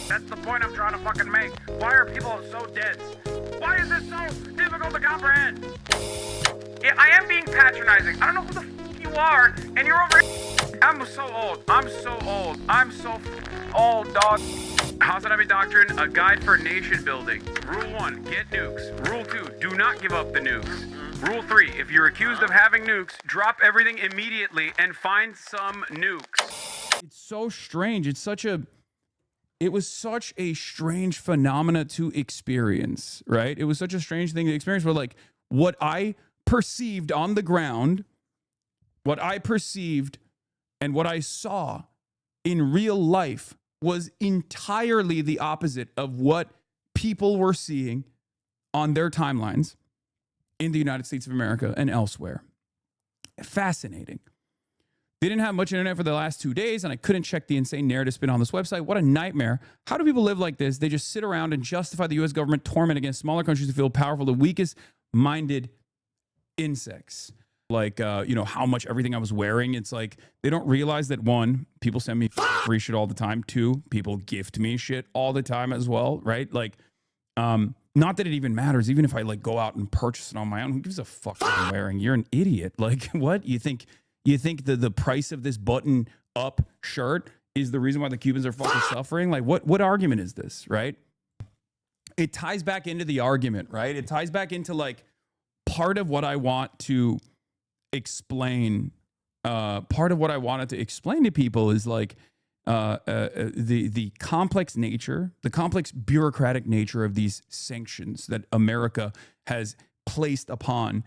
That's the point I'm trying to fucking make. Why are people so dense? Why is this so difficult to comprehend? Yeah, I am being patronizing. I don't know who the f you are, and you're over here. I'm so old. I'm so old. I'm so old, dog. HasanAbi Doctrine, a guide for nation building. Rule 1, get nukes. Rule 2, do not give up the nukes. Rule 3, if you're accused of having nukes, drop everything immediately and find some nukes. It's so strange. It was such a strange phenomena to experience, right? It was such a strange thing to experience where, like, what I perceived on the ground, what I perceived and what I saw in real life was entirely the opposite of what people were seeing on their timelines in the United States of America and elsewhere. Fascinating. They didn't have much internet for the last 2 days, and I couldn't check the insane narrative spin on this website. What a nightmare. How do people live like this? They just sit around and justify the U.S. government torment against smaller countries who feel powerful, the weakest-minded insects. Like, how much everything I was wearing. It's like, they don't realize that, 1, people send me free shit all the time. 2, people gift me shit all the time as well, right? Like, not that it even matters. Even if I, like, go out and purchase it on my own, who gives a fuck what I'm wearing? You're an idiot. Like, what? You think the price of this button-up shirt is the reason why the Cubans are fucking suffering? Like, what argument is this, right? It ties back into the argument, right? It ties back into, like, part of what I want to explain. Part of what I wanted to explain to people is, like, the complex nature, the complex bureaucratic nature of these sanctions that America has placed upon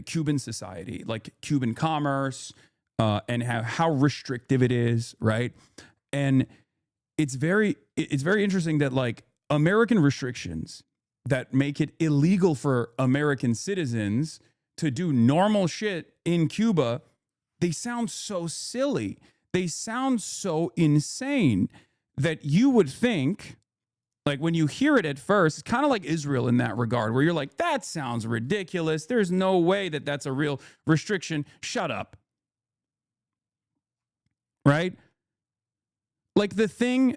Cuban society, like Cuban commerce, and how restrictive it is, right? And it's very interesting that, like, American restrictions that make it illegal for American citizens to do normal shit in Cuba, they sound so silly. They sound so insane that you would think, like, when you hear it at first, it's kind of like Israel in that regard, where you're like, that sounds ridiculous. There's no way that that's a real restriction. Shut up. Right? Like, the thing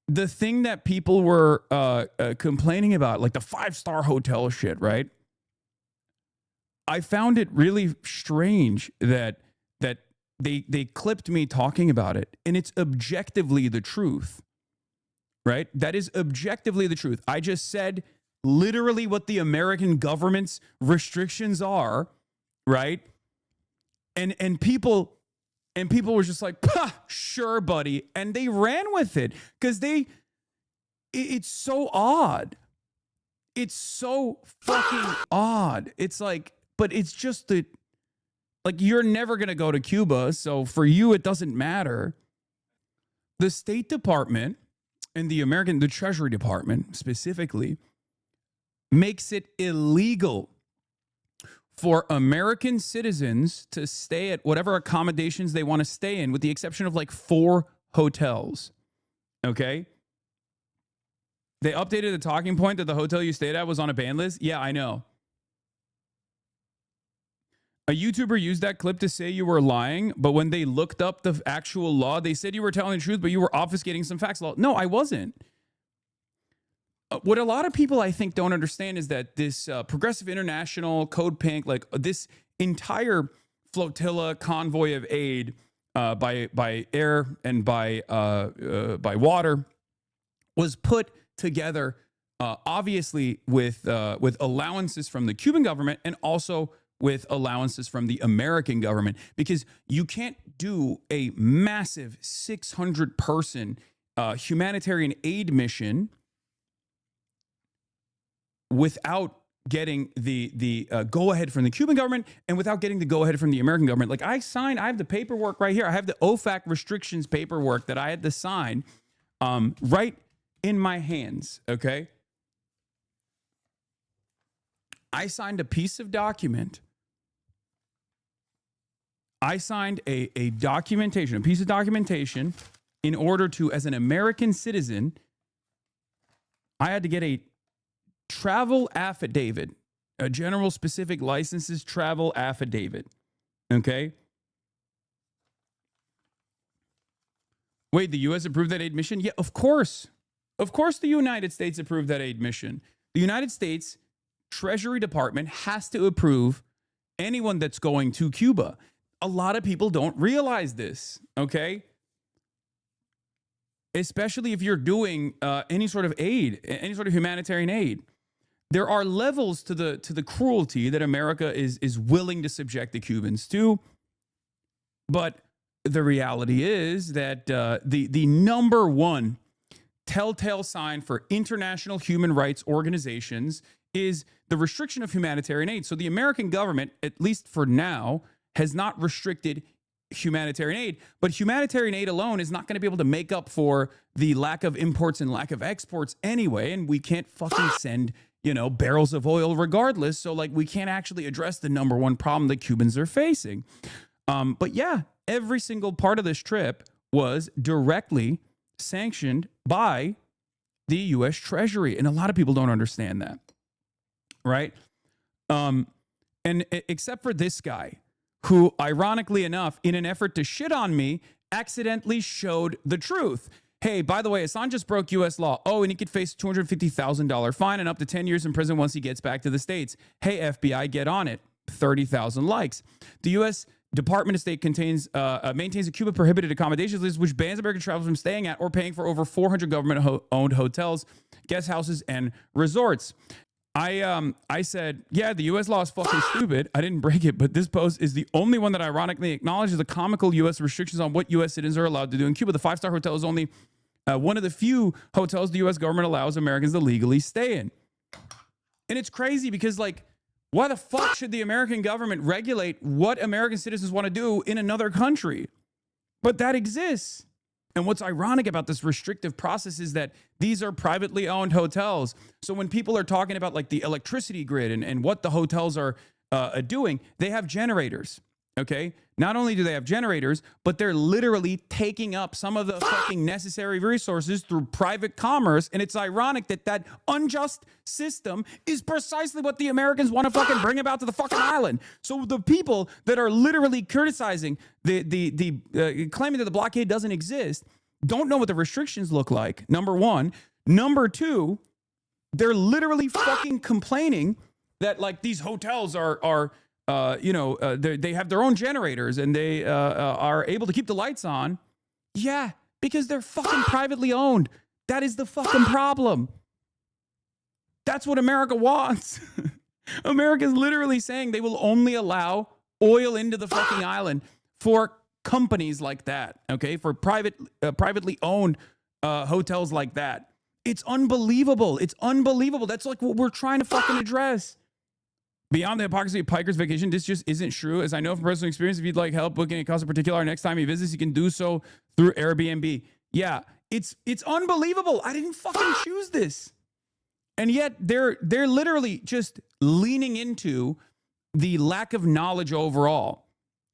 that people were complaining about, like the 5-star hotel shit, right? I found it really strange that they clipped me talking about it, and it's objectively the truth. Right? That is objectively the truth. I just said literally what the American government's restrictions are, right? And people were just like, sure, buddy. And they ran with it because it's so odd. It's so fucking odd. It's like, but it's just like, you're never going to go to Cuba. So for you, it doesn't matter. The State Department and the Treasury Department specifically makes it illegal for American citizens to stay at whatever accommodations they want to stay in, with the exception of like 4 hotels. Okay? They updated the talking point that the hotel you stayed at was on a ban list. Yeah, I know. A YouTuber used that clip to say you were lying, but when they looked up the actual law, they said you were telling the truth, but you were obfuscating some facts. No, I wasn't. What a lot of people, I think, don't understand is that this Progressive International, Code Pink, like this entire flotilla convoy of aid by air and by water was put together, obviously with allowances from the Cuban government and also with allowances from the American government, because you can't do a massive 600-person humanitarian aid mission without getting the go-ahead from the Cuban government and without getting the go-ahead from the American government. Like, I have the paperwork right here. I have the OFAC restrictions paperwork that I had to sign right in my hands, okay? I signed a piece of document. I signed a piece of documentation in order to, as an American citizen, I had to get a travel affidavit, a general specific licenses travel affidavit. Okay? Wait, the U.S. approved that aid mission? Yeah, of course. Of course, the United States approved that aid mission. The United States Treasury Department has to approve anyone that's going to Cuba. A lot of people don't realize this, okay? Especially if you're doing any sort of aid, any sort of humanitarian aid. There are levels to the cruelty that America is willing to subject the Cubans to. But the reality is that the number one telltale sign for international human rights organizations is the restriction of humanitarian aid. So the American government, at least for now, has not restricted humanitarian aid, but humanitarian aid alone is not going to be able to make up for the lack of imports and lack of exports anyway, and we can't fucking send, barrels of oil regardless, so like we can't actually address the number one problem that Cubans are facing. But yeah, every single part of this trip was directly sanctioned by the U.S. Treasury, and a lot of people don't understand that, right? And except for this guy, who, ironically enough, in an effort to shit on me, accidentally showed the truth. Hey, by the way, Assange just broke U.S. law. Oh, and he could face a $250,000 fine and up to 10 years in prison once he gets back to the States. Hey, FBI, get on it. 30,000 likes. The U.S. Department of State maintains a Cuba prohibited accommodations list, which bans American travelers from staying at or paying for over 400 government-owned hotels, guest houses, and resorts. I said, yeah, the U.S. law is fucking stupid. I didn't break it, but this post is the only one that ironically acknowledges the comical U.S. restrictions on what U.S. citizens are allowed to do in Cuba. The five-star hotel is only one of the few hotels the U.S. government allows Americans to legally stay in. And it's crazy because, like, why the fuck should the American government regulate what American citizens want to do in another country? But that exists. And what's ironic about this restrictive process is that these are privately owned hotels. So when people are talking about like the electricity grid and what the hotels are doing, they have generators, okay? Not only do they have generators, but they're literally taking up some of the fucking necessary resources through private commerce. And it's ironic that that unjust system is precisely what the Americans want to fucking bring about to the fucking island. So the people that are literally criticizing claiming that the blockade doesn't exist don't know what the restrictions look like, number one. Number two, they're literally fucking complaining that like these hotels are they have their own generators and they are able to keep the lights on. Yeah, because they're fucking privately owned. That is the fucking problem. That's what America wants. America's literally saying they will only allow oil into the fucking island for companies like that, okay? For privately owned hotels like that. It's unbelievable. It's unbelievable. That's like what we're trying to fucking address. Beyond the hypocrisy of Piker's vacation, this just isn't true. As I know from personal experience, if you'd like help booking a Casa Particular next time he visits, you can do so through Airbnb. Yeah, it's unbelievable. I didn't fucking choose this. And yet they're literally just leaning into the lack of knowledge overall.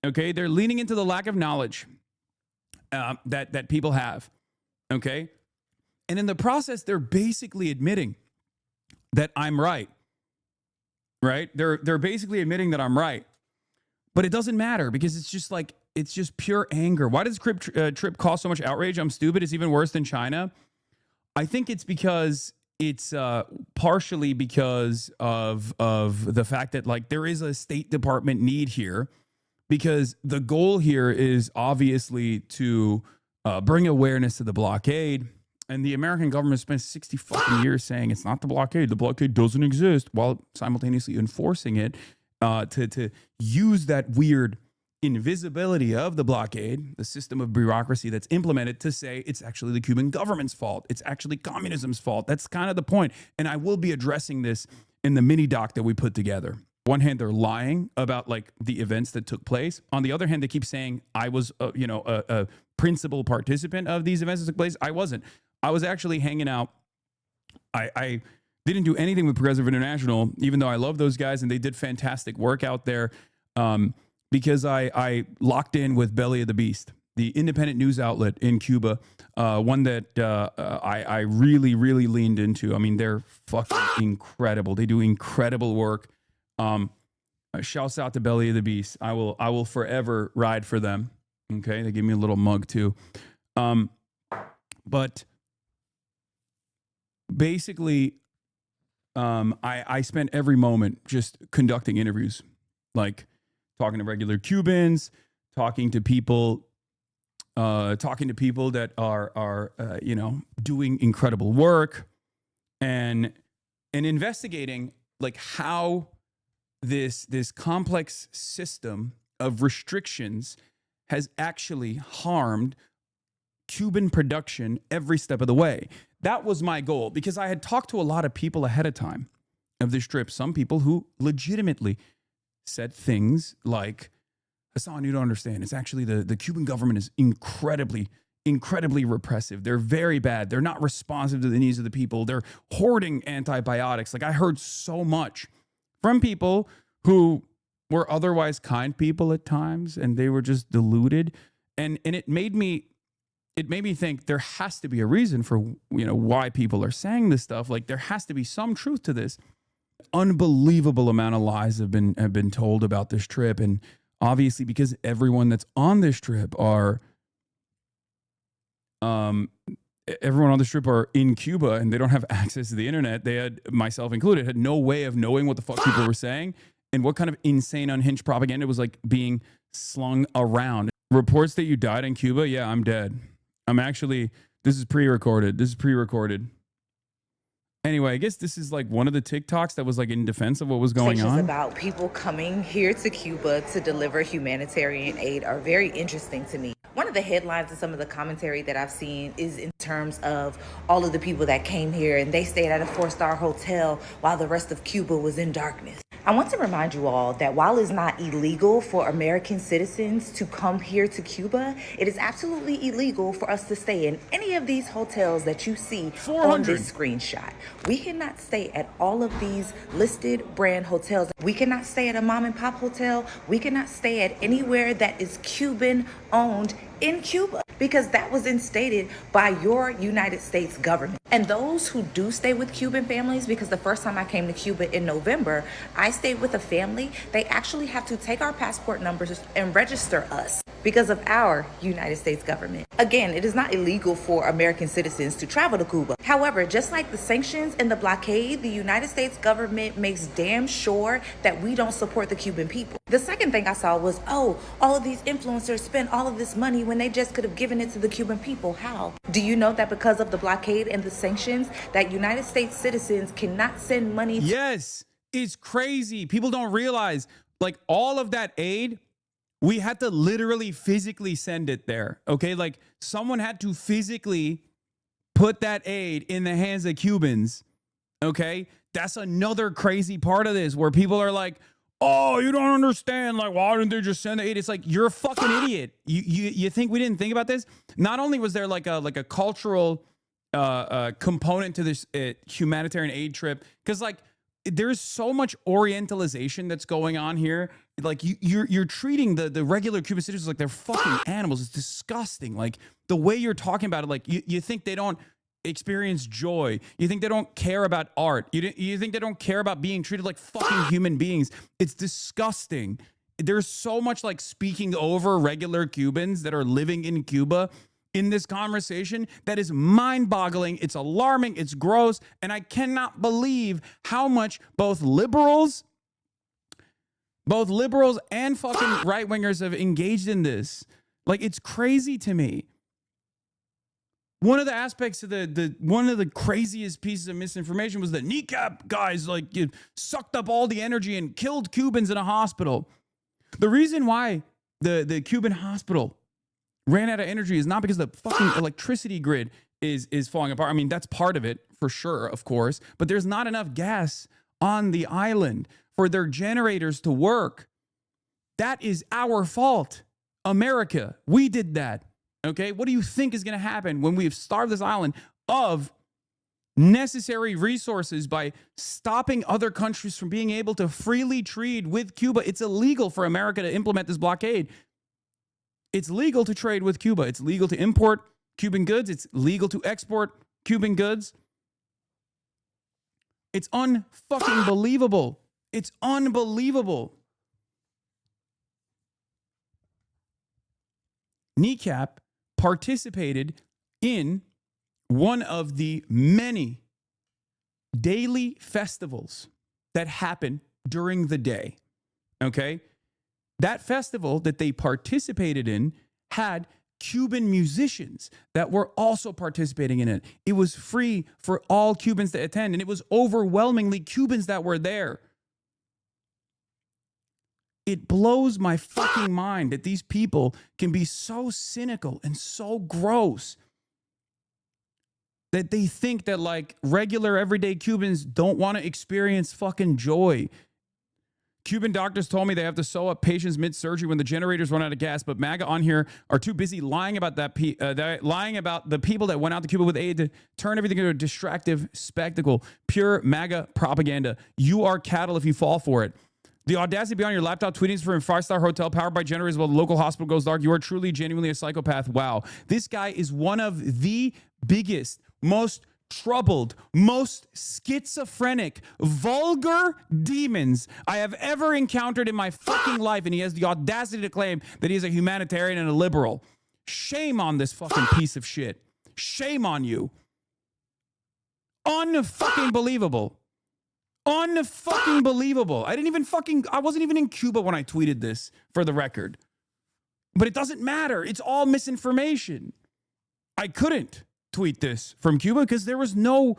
Okay, they're leaning into the lack of knowledge that people have. Okay, and in the process, they're basically admitting that I'm right. Right? They're basically admitting that I'm right. But it doesn't matter because it's just pure anger. Why does this trip cause so much outrage? I'm stupid. It's even worse than China. I think it's because it's partially because of the fact that like there is a State Department need here, because the goal here is obviously to bring awareness to the blockade. And the American government spent 60 fucking years saying it's not the blockade. The blockade doesn't exist, while simultaneously enforcing it to use that weird invisibility of the blockade, the system of bureaucracy that's implemented, to say it's actually the Cuban government's fault. It's actually communism's fault. That's kind of the point. And I will be addressing this in the mini doc that we put together. One hand, they're lying about like the events that took place. On the other hand, they keep saying I was, a principal participant of these events that took place. I wasn't. I was actually hanging out. I didn't do anything with Progressive International, even though I love those guys and they did fantastic work out there, because I locked in with Belly of the Beast, the independent news outlet in Cuba, one that I really, really leaned into. I mean, they're fucking incredible. They do incredible work. Shouts out to Belly of the Beast. I will forever ride for them. Okay, they give me a little mug too. But basically, I spent every moment just conducting interviews, like talking to regular Cubans, talking to people that are doing incredible work, and investigating like how this complex system of restrictions has actually harmed Cuban production every step of the way. That was my goal, because I had talked to a lot of people ahead of time of this trip. Some people who legitimately said things like, Hasan, you don't understand. It's actually the Cuban government is incredibly repressive. They're very bad. They're not responsive to the needs of the people. They're hoarding antibiotics. Like, I heard so much from people who were otherwise kind people at times, and they were just deluded. And it made me think there has to be a reason for, why people are saying this stuff. Like, there has to be some truth to this. Unbelievable amount of lies have been told about this trip. And obviously, because everyone that's on this trip are in Cuba, and they don't have access to the internet. They had, myself included, had no way of knowing what the fuck people were saying and what kind of insane, unhinged propaganda was like being slung around. Reports that you died in Cuba. Yeah, I'm dead. This is pre-recorded. Anyway, I guess this is like one of the TikToks that was like in defense of what was going on. About people coming here to Cuba to deliver humanitarian aid are very interesting to me. One of the headlines and some of the commentary that I've seen is in terms of all of the people that came here and they stayed at a 4-star hotel while the rest of Cuba was in darkness. I want to remind you all that while it's not illegal for American citizens to come here to Cuba, it is absolutely illegal for us to stay in any of these hotels that you see on this screenshot. We cannot stay at all of these listed brand hotels. We cannot stay at a mom and pop hotel. We cannot stay at anywhere that is Cuban owned in Cuba, because that was instated by your United States government. And those who do stay with Cuban families, because the first time I came to Cuba in November, I stayed with a family. They actually have to take our passport numbers and register us because of our United States government. Again, it is not illegal for American citizens to travel to Cuba. However, just like the sanctions and the blockade, the United States government makes damn sure that we don't support the Cuban people. The second thing I saw was, all of these influencers spend all of this money when they just could have given it to the Cuban people. How? Do you know that because of the blockade and the sanctions, that United States citizens cannot send money? Yes, it's crazy. People don't realize, like, all of that aid, we had to literally physically send it there. Okay, like, someone had to physically put that aid in the hands of Cubans. Okay, that's another crazy part of this, where people are like, oh, you don't understand. Like, why didn't they just send the aid? It's like, you're a fucking idiot. You think we didn't think about this? Not only was there like a cultural component to this humanitarian aid trip, because like there's so much orientalization that's going on here. Like you're treating the regular Cuban citizens like they're fucking animals. It's disgusting. Like the way you're talking about it, like you think they don't experience joy. You think they don't care about art. You think they don't care about being treated like fucking human beings. It's disgusting. There's so much like speaking over regular Cubans that are living in Cuba in this conversation that is mind-boggling. It's alarming. It's gross. And I cannot believe how much both liberals and fucking right-wingers have engaged in this. Like, it's crazy to me. One of the aspects of one of the craziest pieces of misinformation was that kneecap guys like sucked up all the energy and killed Cubans in a hospital. The reason why the Cuban hospital ran out of energy is not because the fucking electricity grid is falling apart. I mean, that's part of it for sure, of course, but there's not enough gas on the island for their generators to work. That is our fault. America, we did that. Okay, what do you think is going to happen when we've starved this island of necessary resources by stopping other countries from being able to freely trade with Cuba? It's illegal for America to implement this blockade. It's legal to trade with Cuba. It's legal to import Cuban goods. It's legal to export Cuban goods. It's unfucking believable. It's unbelievable. Kneecap participated in one of the many daily festivals that happen during the day. Okay. That festival that they participated in had Cuban musicians that were also participating in it. It was free for all Cubans to attend, and it was overwhelmingly Cubans that were there. It blows my fucking mind that these people can be so cynical and so gross that they think that like regular everyday Cubans don't want to experience fucking joy. Cuban doctors told me they have to sew up patients mid-surgery when the generators run out of gas, but MAGA on here are too busy lying about lying about the people that went out to Cuba with aid to turn everything into a distractive spectacle. Pure MAGA propaganda. You are cattle if you fall for it. The audacity to be on your laptop tweeting from a five-star hotel powered by generators while the local hospital goes dark. You are truly, genuinely a psychopath. Wow. This guy is one of the biggest, most troubled, most schizophrenic, vulgar demons I have ever encountered in my fucking life. And he has the audacity to claim that he's a humanitarian and a liberal. Shame on this fucking piece of shit. Shame on you. Unfucking believable. Unfucking believable. I wasn't even in Cuba when I tweeted this, for the record. But it doesn't matter. It's all misinformation. I couldn't tweet this from Cuba because there was not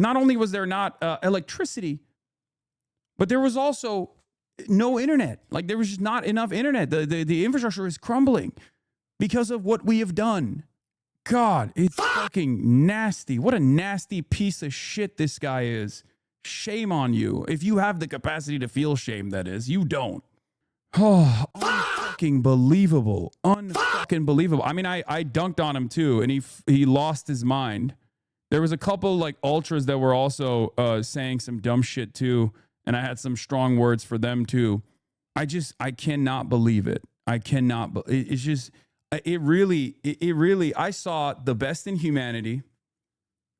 only was there not electricity, but there was also no internet. Like there was just not enough internet. The infrastructure is crumbling because of what we have done. God, it's fucking nasty. What a nasty piece of shit this guy is. Shame on you. If you have the capacity to feel shame, that is. You don't. Oh, unfucking believable. Unfucking believable. I mean, I dunked on him too, and he lost his mind. There was a couple like ultras that were also saying some dumb shit too, and I had some strong words for them too. I cannot believe it. I cannot. It's just, it really, I saw the best in humanity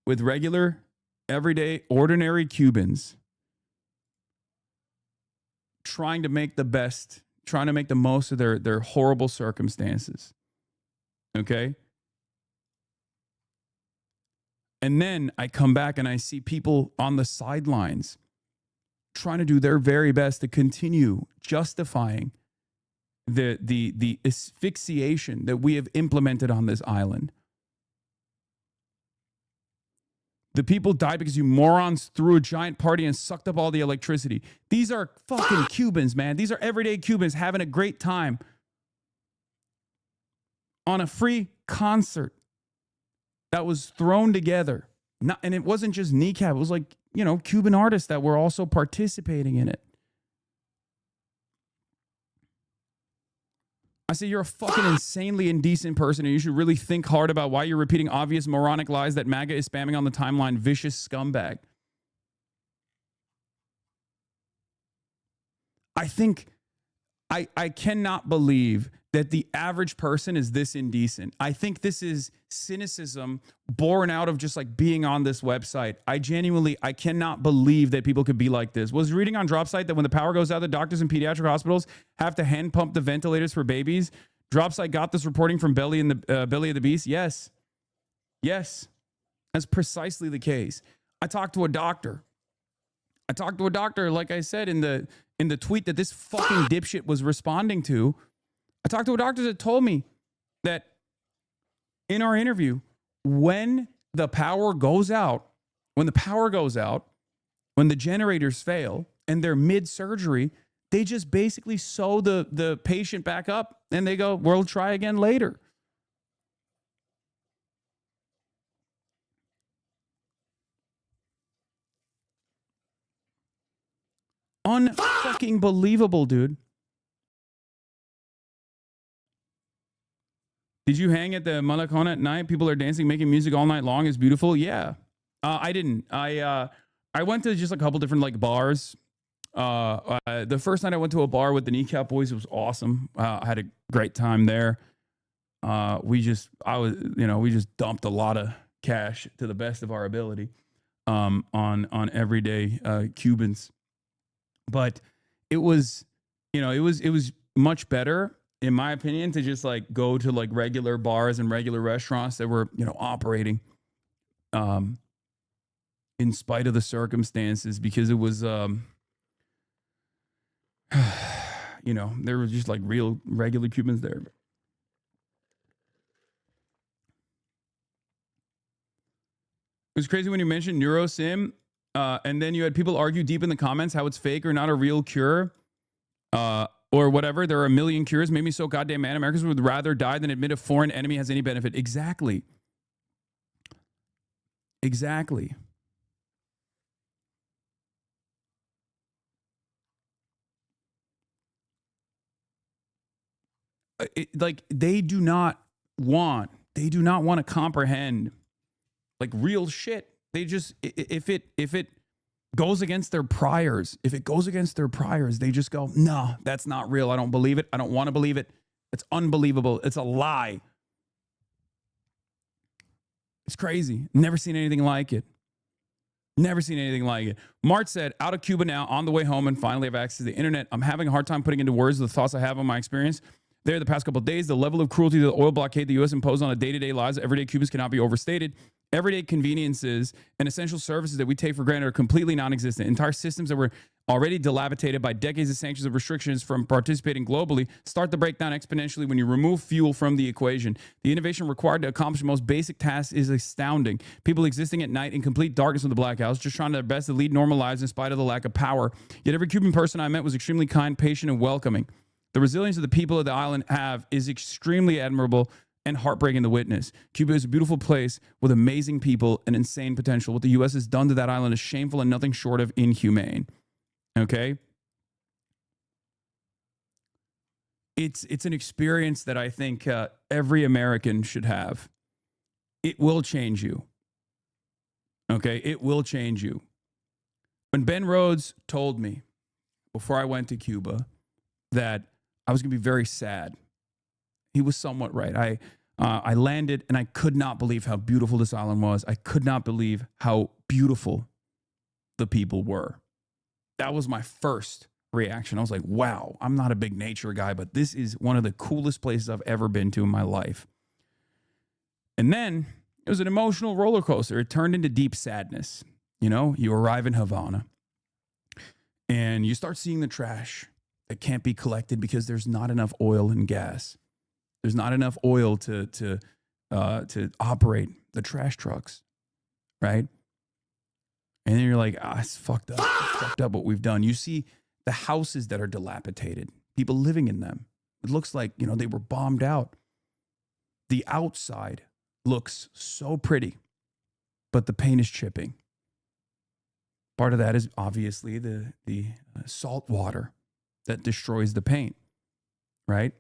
with regular, everyday, ordinary Cubans trying to make the most of their horrible circumstances. Okay? And then I come back and I see people on the sidelines trying to do their very best to continue justifying the asphyxiation that we have implemented on this island. The people died because you morons threw a giant party and sucked up all the electricity. These are fucking Cubans, man. These are everyday Cubans having a great time on a free concert that was thrown together. And it wasn't just kneecap. It was like, Cuban artists that were also participating in it. I say you're a fucking insanely indecent person, and you should really think hard about why you're repeating obvious moronic lies that MAGA is spamming on the timeline. Vicious scumbag. I think I cannot believe that the average person is this indecent. I think this is cynicism born out of just like being on this website. I cannot believe that people could be like this. Was reading on Dropsite that when the power goes out, the doctors in pediatric hospitals have to hand pump the ventilators for babies. Dropsite got this reporting from Belly of the Beast. Yes. That's precisely the case. I talked to a doctor, like I said in the tweet that this fucking dipshit was responding to. I talked to a doctor that told me that in our interview, when the power goes out, when the generators fail and they're mid-surgery, they just basically sew the patient back up and they go, we'll try again later. Unfucking believable, dude. Did you hang at the Malacona at night? People are dancing, making music all night long. It's beautiful. Yeah. I didn't. I went to just a couple different like bars. The first night I went to a bar with the Kneecap Boys. It was awesome. I had a great time there. We just dumped a lot of cash to the best of our ability on everyday Cubans. But it was much better, in my opinion, to just like go to like regular bars and regular restaurants that were, operating, in spite of the circumstances, because it was, you know, there were just like real regular Cubans there. It was crazy when you mentioned NeuroSim, and then you had people argue deep in the comments how it's fake or not a real cure, or whatever. There are a million cures. Made me so goddamn mad. Americans would rather die than admit a foreign enemy has any benefit. Exactly. Exactly. Like they do not want to comprehend like real shit. They just, if it goes against their priors, they just go, no, that's not real. I don't believe it. I don't want to believe it. It's unbelievable. It's a lie. It's crazy. Never seen anything like it. Mart said, out of Cuba now, on the way home, and finally have access to the internet. I'm having a hard time putting into words the thoughts I have on my experience there the past couple of days. The level of cruelty to the oil blockade the U.S. imposed on a day-to-day lives of everyday Cubans cannot be overstated. Everyday conveniences and essential services that we take for granted are completely non-existent. Entire systems that were already dilapidated by decades of sanctions and restrictions from participating globally start to break down exponentially when you remove fuel from the equation. The innovation required to accomplish the most basic tasks is astounding. People existing at night in complete darkness with the blackouts, just trying their best to lead normal lives in spite of the lack of power. Yet every Cuban person I met was extremely kind, patient, and welcoming. The resilience of the people of the island is extremely admirable and heartbreaking to witness. Cuba is a beautiful place with amazing people and insane potential. What the U.S. has done to that island is shameful and nothing short of inhumane. Okay? It's an experience that I think every American should have. It will change you. Okay? It will change you. When Ben Rhodes told me before I went to Cuba that I was going to be very sad, he was somewhat right. I landed and I could not believe how beautiful this island was. I could not believe how beautiful the people were. That was my first reaction. I was like, wow, I'm not a big nature guy, but this is one of the coolest places I've ever been to in my life. And then it was an emotional roller coaster. It turned into deep sadness. You know, you arrive in Havana and you start seeing the trash that can't be collected because there's not enough oil and gas. There's not enough oil to operate the trash trucks, right? And then you're like, it's fucked up. It's fucked up what we've done. You see the houses that are dilapidated, people living in them. It looks like, you know, they were bombed out. The outside looks so pretty, but the paint is chipping. Part of that is obviously the salt water that destroys the paint, right?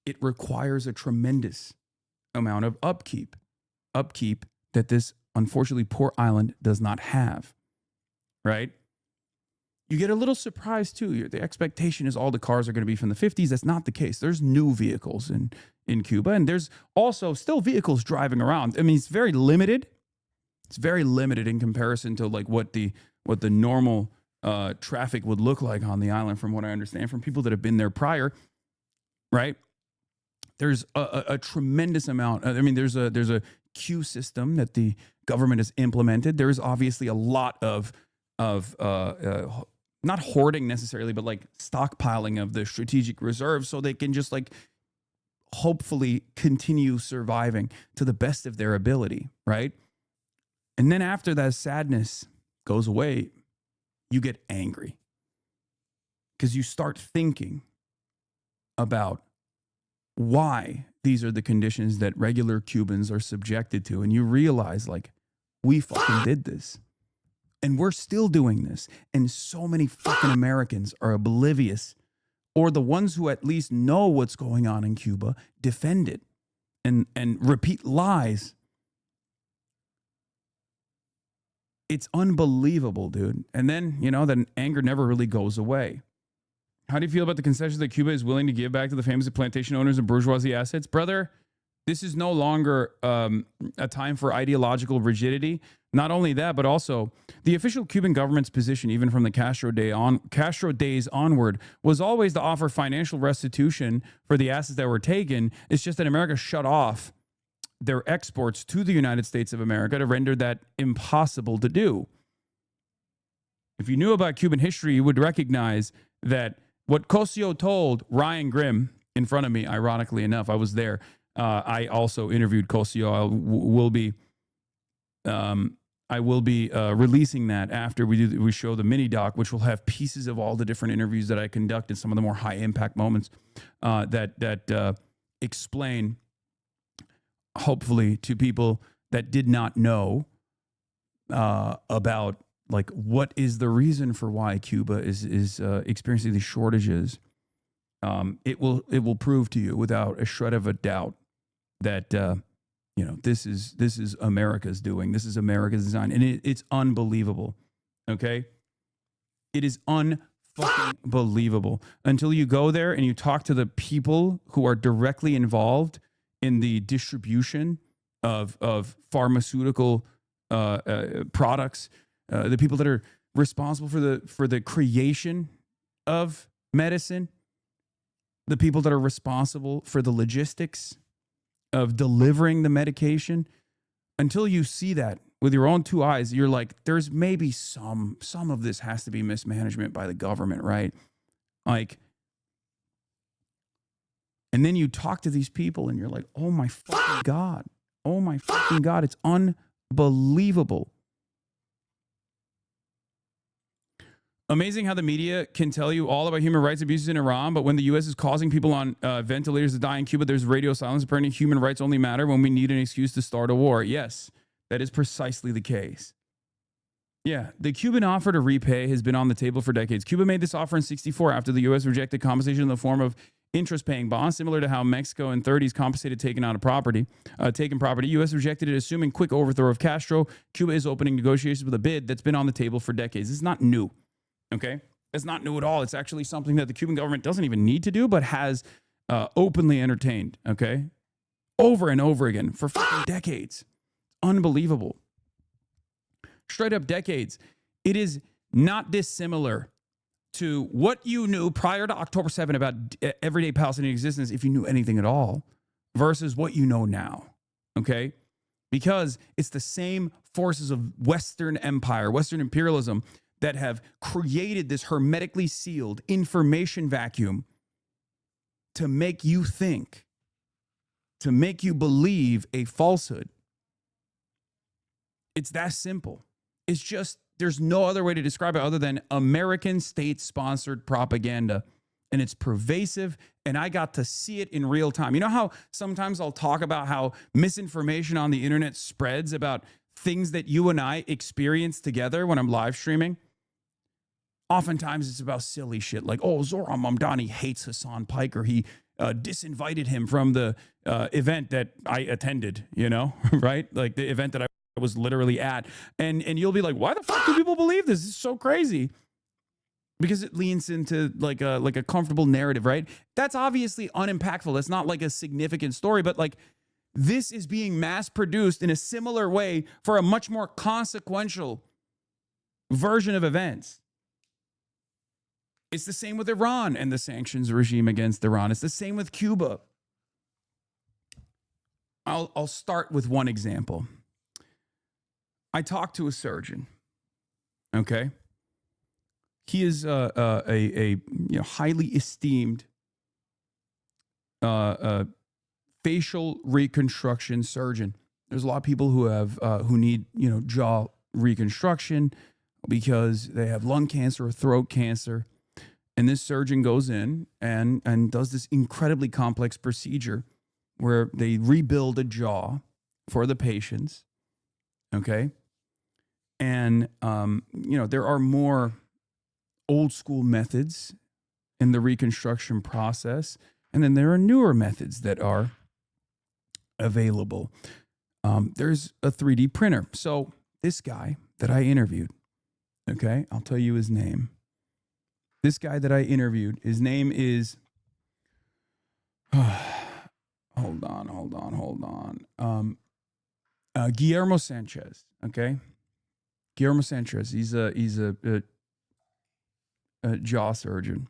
It requires a tremendous amount of upkeep that this unfortunately poor island does not have, right? You get a little surprised too. The expectation is all the cars are going to be from the 50s. That's not the case. There's new vehicles in Cuba, and there's also still vehicles driving around. I mean, it's very limited. It's very limited in comparison to like what the normal traffic would look like on the island, from what I understand from people that have been there prior, right? There's a tremendous amount. I mean, there's a queue system that the government has implemented. There's obviously a lot of not hoarding necessarily, but like stockpiling of the strategic reserves so they can just like hopefully continue surviving to the best of their ability, right? And then after that sadness goes away, you get angry because you start thinking about why these are the conditions that regular Cubans are subjected to. And you realize, like, we fucking did this. And we're still doing this. And so many fucking Americans are oblivious, or the ones who at least know what's going on in Cuba defend it and repeat lies. It's unbelievable, dude. And then, you know, that anger never really goes away. How do you feel about the concessions that Cuba is willing to give back to the famous plantation owners and bourgeoisie assets? Brother, this is no longer a time for ideological rigidity. Not only that, but also the official Cuban government's position, even from the Castro days onward, was always to offer financial restitution for the assets that were taken. It's just that America shut off their exports to the United States of America to render that impossible to do. If you knew about Cuban history, you would recognize that what Cosio told Ryan Grimm in front of me, ironically enough, I was there. I also interviewed Cosio. I will be releasing that after we show the mini doc, which will have pieces of all the different interviews that I conducted, some of the more high impact moments that explain, hopefully, to people that did not know about like what is the reason for why Cuba is experiencing these shortages. It will prove to you without a shred of a doubt that this is America's doing. This is America's design, and it's unbelievable. Okay, it is unfucking believable until you go there and you talk to the people who are directly involved in the distribution of pharmaceutical products, the people that are responsible for the creation of medicine, the people that are responsible for the logistics of delivering the medication. Until you see that with your own two eyes, you're like, there's maybe some of this has to be mismanagement by the government, right? Like, and then you talk to these people and you're like, oh my fucking God. Oh my fucking God. It's unbelievable. Amazing how the media can tell you all about human rights abuses in Iran, but when the U.S. is causing people on ventilators to die in Cuba, there's radio silence. Apparently, human rights only matter when we need an excuse to start a war. Yes, that is precisely the case. Yeah, the Cuban offer to repay has been on the table for decades. Cuba made this offer in 1964 after the U.S. rejected compensation in the form of interest-paying bonds, similar to how Mexico in 1930s compensated taken property. U.S. rejected it, assuming quick overthrow of Castro. Cuba is opening negotiations with a bid that's been on the table for decades. This is not new. Okay, it's not new at all. It's actually something that the Cuban government doesn't even need to do, but has openly entertained. Okay, over and over again for fucking decades. Unbelievable. Straight up decades. It is not dissimilar to what you knew prior to October 7 about everyday Palestinian existence, if you knew anything at all, versus what you know now. Okay, because it's the same forces of Western empire, Western imperialism, that have created this hermetically sealed information vacuum to make you think, to make you believe a falsehood. It's that simple. It's just, there's no other way to describe it other than American state-sponsored propaganda. And it's pervasive, and I got to see it in real time. You know how sometimes I'll talk about how misinformation on the internet spreads about things that you and I experience together when I'm live streaming? Oftentimes it's about silly shit like, oh, Zohran Mamdani hates Hasan Piker. He disinvited him from the event that I attended, right? Like the event that I was literally at. And you'll be like, why the fuck do people believe this? This is so crazy. Because it leans into like a comfortable narrative, right? That's obviously unimpactful. That's not like a significant story, but like this is being mass produced in a similar way for a much more consequential version of events. It's the same with Iran and the sanctions regime against Iran. It's the same with Cuba. I'll start with one example. I talked to a surgeon. Okay, he is a highly esteemed facial reconstruction surgeon. There's a lot of people who need jaw reconstruction because they have lung cancer or throat cancer. And this surgeon goes in and does this incredibly complex procedure where they rebuild a jaw for the patients. Okay. And, there are more old school methods in the reconstruction process. And then there are newer methods that are available. There's a 3D printer. So this guy that I interviewed, okay, I'll tell you his name. This guy that I interviewed, his name is, hold on. Guillermo Sanchez. Okay. Guillermo Sanchez. He's a jaw surgeon.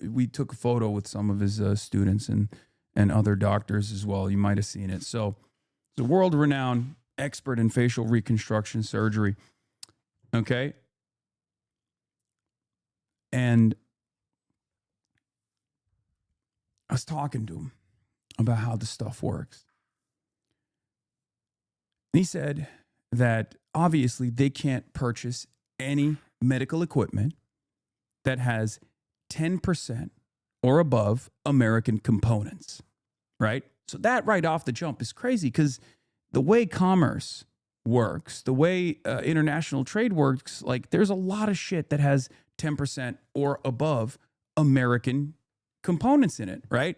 We took a photo with some of his students and other doctors as well. You might have seen it. So he's a world-renowned expert in facial reconstruction surgery. Okay. And I was talking to him about how this stuff works. And he said that obviously they can't purchase any medical equipment that has 10% or above American components, right? So that right off the jump is crazy, because the way commerce works, the way international trade works, like there's a lot of shit that has 10% or above American components in it, right?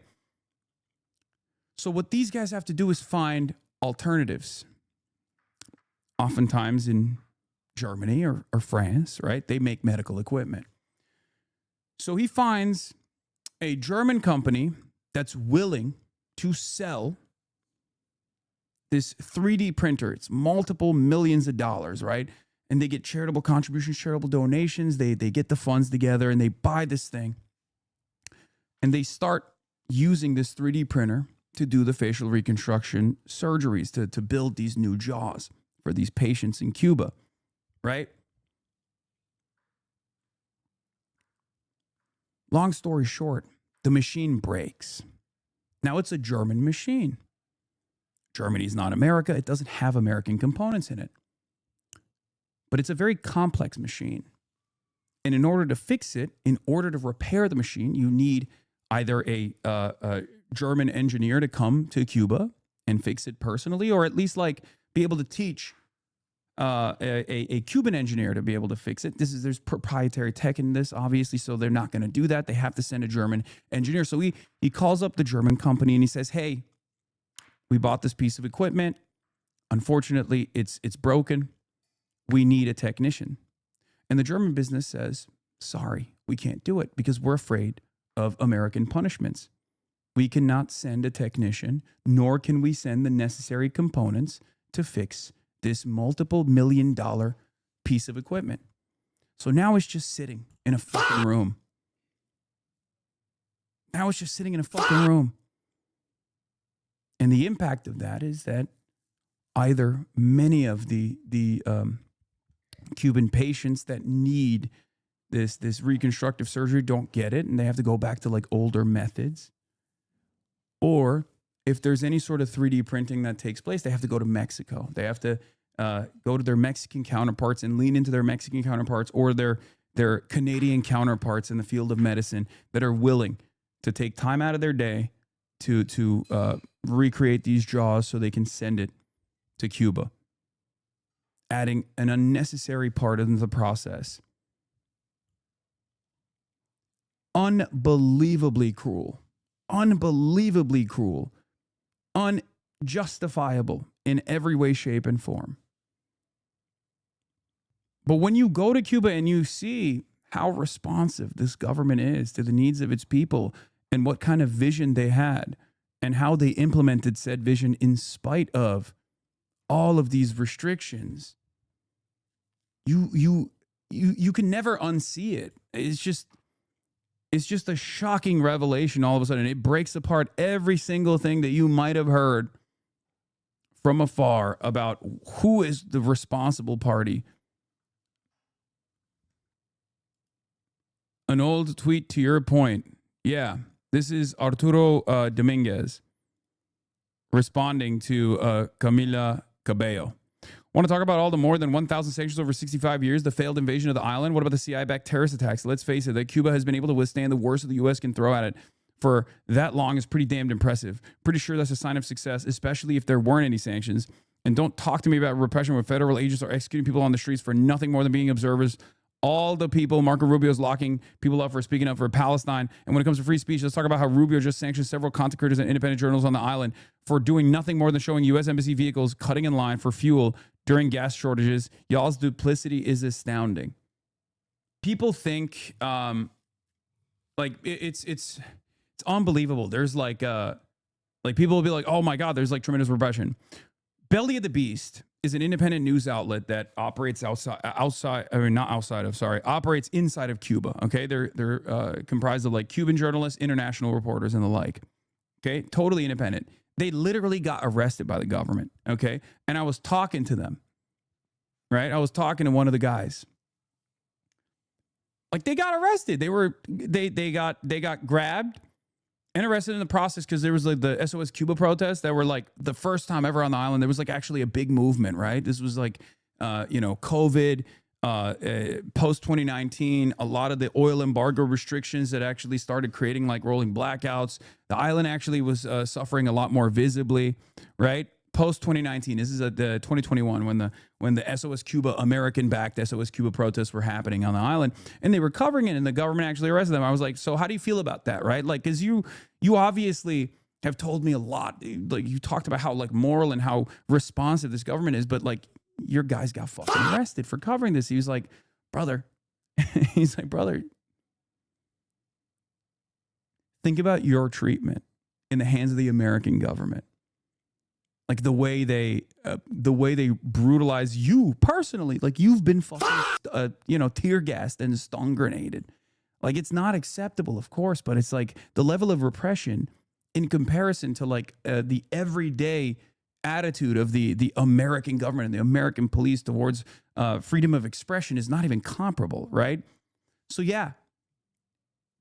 So what these guys have to do is find alternatives. Oftentimes in Germany or France, right? They make medical equipment. So he finds a German company that's willing to sell this 3D printer. It's multiple millions of dollars, right? And they get charitable contributions, charitable donations. They get the funds together and they buy this thing. And they start using this 3D printer to do the facial reconstruction surgeries, to build these new jaws for these patients in Cuba, right? Long story short, the machine breaks. Now it's a German machine. Germany's not America. It doesn't have American components in it. But it's a very complex machine. And in order to fix it, in order to repair the machine, you need either a German engineer to come to Cuba and fix it personally, or at least like be able to teach a Cuban engineer to be able to fix it. There's proprietary tech in this, obviously, so they're not going to do that. They have to send a German engineer. So he calls up the German company and he says, hey, we bought this piece of equipment. Unfortunately, it's broken. We need a technician. And the German business says, sorry, we can't do it because we're afraid of American punishments. We cannot send a technician, nor can we send the necessary components to fix this multiple $million piece of equipment. So now it's just sitting in a fucking room. Now it's just sitting in a fucking room. And the impact of that is that either many of the Cuban patients that need this reconstructive surgery don't get it, and they have to go back to like older methods. Or if there's any sort of 3D printing that takes place, they have to go to Mexico. They have to go to their Mexican counterparts and lean into their Mexican counterparts or their Canadian counterparts in the field of medicine that are willing to take time out of their day to recreate these jaws so they can send it to Cuba, adding an unnecessary part of the process. Unbelievably cruel, unjustifiable in every way, shape, and form. But when you go to Cuba and you see how responsive this government is to the needs of its people and what kind of vision they had and how they implemented said vision in spite of all of these restrictions, you can never unsee it. It's just a shocking revelation all of a sudden. It breaks apart every single thing that you might have heard from afar about who is the responsible party. An old tweet to your point. Yeah, this is Arturo Dominguez responding to Camila Cabello. Want to talk about all the more than 1,000 sanctions over 65 years, the failed invasion of the island? What about the CIA-backed terrorist attacks? Let's face it, that Cuba has been able to withstand the worst that the U.S. can throw at it for that long is pretty damned impressive. Pretty sure that's a sign of success, especially if there weren't any sanctions. And don't talk to me about repression where federal agents are executing people on the streets for nothing more than being observers. All the people Marco Rubio is locking people up for speaking up for Palestine. And when it comes to free speech, let's talk about how Rubio just sanctioned several content creators and independent journals on the island for doing nothing more than showing U.S. Embassy vehicles cutting in line for fuel during gas shortages. Y'all's duplicity is astounding. People think it's unbelievable. There's like people will be like, oh my God, there's like tremendous repression. Belly of the Beast is an independent news outlet that operates operates inside of Cuba. Okay. They're comprised of like Cuban journalists, international reporters, and the like. Okay. Totally independent. They literally got arrested by the government. Okay. And I was talking to them, right? I was talking to one of the guys. Like they got arrested. They got grabbed and arrested in the process because there was like the SOS Cuba protests that were like the first time ever on the island. There was like actually a big movement, right? This was like, COVID, post 2019, a lot of the oil embargo restrictions that actually started creating like rolling blackouts. The island actually was suffering a lot more visibly, right? Post 2019, this is the 2021 when the SOS Cuba, American-backed SOS Cuba protests were happening on the island, and they were covering it, and the government actually arrested them. I was like, so how do you feel about that, right? Like, because you obviously have told me a lot. Like, you talked about how like moral and how responsive this government is, but like your guys got fucking arrested for covering this. He was like, brother, think about your treatment in the hands of the American government. Like the way they brutalize you personally, like you've been fucking, tear gassed and stun grenaded. Like it's not acceptable, of course, but it's like the level of repression in comparison to like the everyday attitude of the American government and the American police towards freedom of expression is not even comparable, right? So yeah,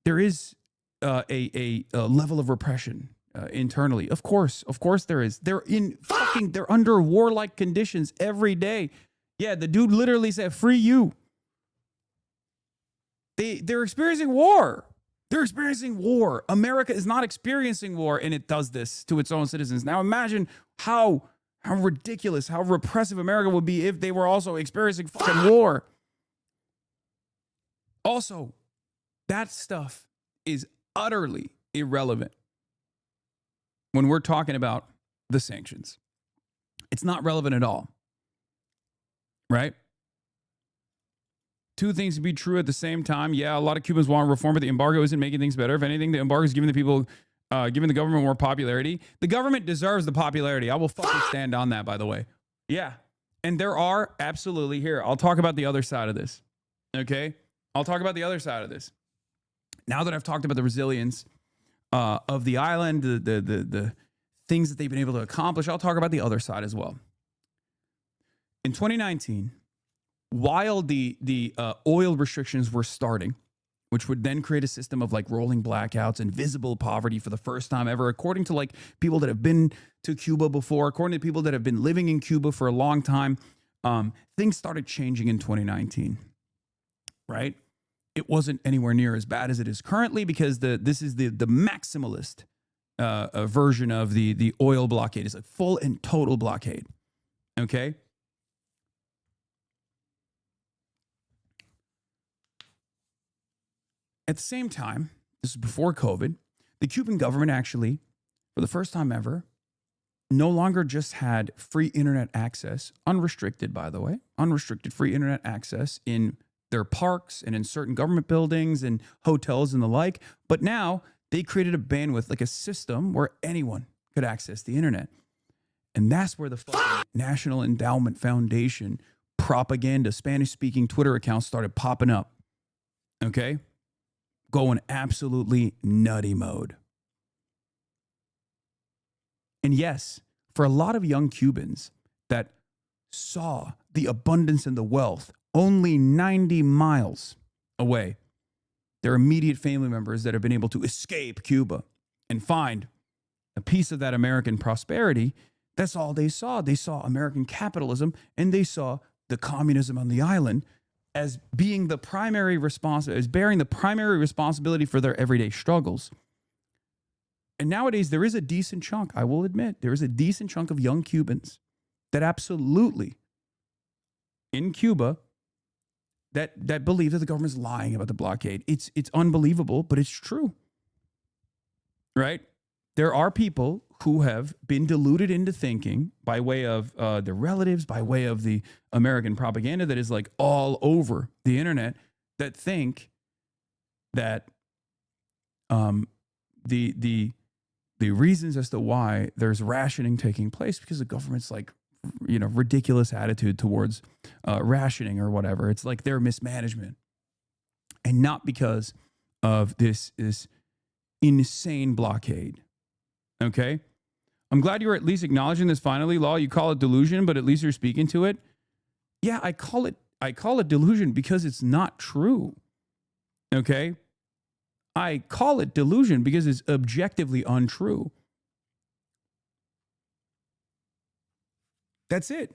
there is a level of repression. Internally, of course there is. They're under warlike conditions every day. Yeah, the dude literally said, "Free you." They're experiencing war. They're experiencing war. America is not experiencing war, and it does this to its own citizens. Now imagine how ridiculous, how repressive America would be if they were also experiencing fucking war. Also, that stuff is utterly irrelevant when we're talking about the sanctions. It's not relevant at all, right? Two things to be true at the same time. Yeah, a lot of Cubans want reform, but the embargo isn't making things better. If anything, the embargo is giving the people, giving the government more popularity. The government deserves the popularity. I will fucking stand on that, by the way. Yeah. And there are absolutely, here, I'll talk about the other side of this, okay? I'll talk about the other side of this. Now that I've talked about the resilience of the island, the things that they've been able to accomplish, I'll talk about the other side as well. In 2019, while the oil restrictions were starting, which would then create a system of like rolling blackouts and visible poverty for the first time ever, according to like people that have been to Cuba before, according to people that have been living in Cuba for a long time, things started changing in 2019, right? It wasn't anywhere near as bad as it is currently because this is the maximalist version of the oil blockade. It's like full and total blockade. Okay. At the same time, this is before COVID, the Cuban government actually, for the first time ever, no longer just had free internet access, unrestricted, by the way, unrestricted free internet access in their parks and in certain government buildings and hotels and the like. But now they created a bandwidth, like a system where anyone could access the internet. And that's where the fucking National Endowment Foundation propaganda, Spanish-speaking Twitter accounts started popping up. Okay? Going absolutely nutty mode. And yes, for a lot of young Cubans that saw the abundance and the wealth only 90 miles away, their immediate family members that have been able to escape Cuba and find a piece of that American prosperity, that's all they saw. They saw American capitalism and they saw the communism on the island as being the primary as bearing the primary responsibility for their everyday struggles. And nowadays, there is a decent chunk, I will admit, there is a decent chunk of young Cubans that absolutely, in Cuba, that believe that the government's lying about the blockade. It's unbelievable, but it's true. Right? There are people who have been deluded into thinking by way of their relatives, by way of the American propaganda that is like all over the internet, that think that the reasons as to why there's rationing taking place because the government's like, ridiculous attitude towards rationing or whatever. It's like their mismanagement, and not because of this insane blockade. Okay. I'm glad you were at least acknowledging this finally, Law. You call it delusion, but at least you're speaking to it. Yeah, I call it delusion because it's not true. Okay? I call it delusion because it's objectively untrue. That's it.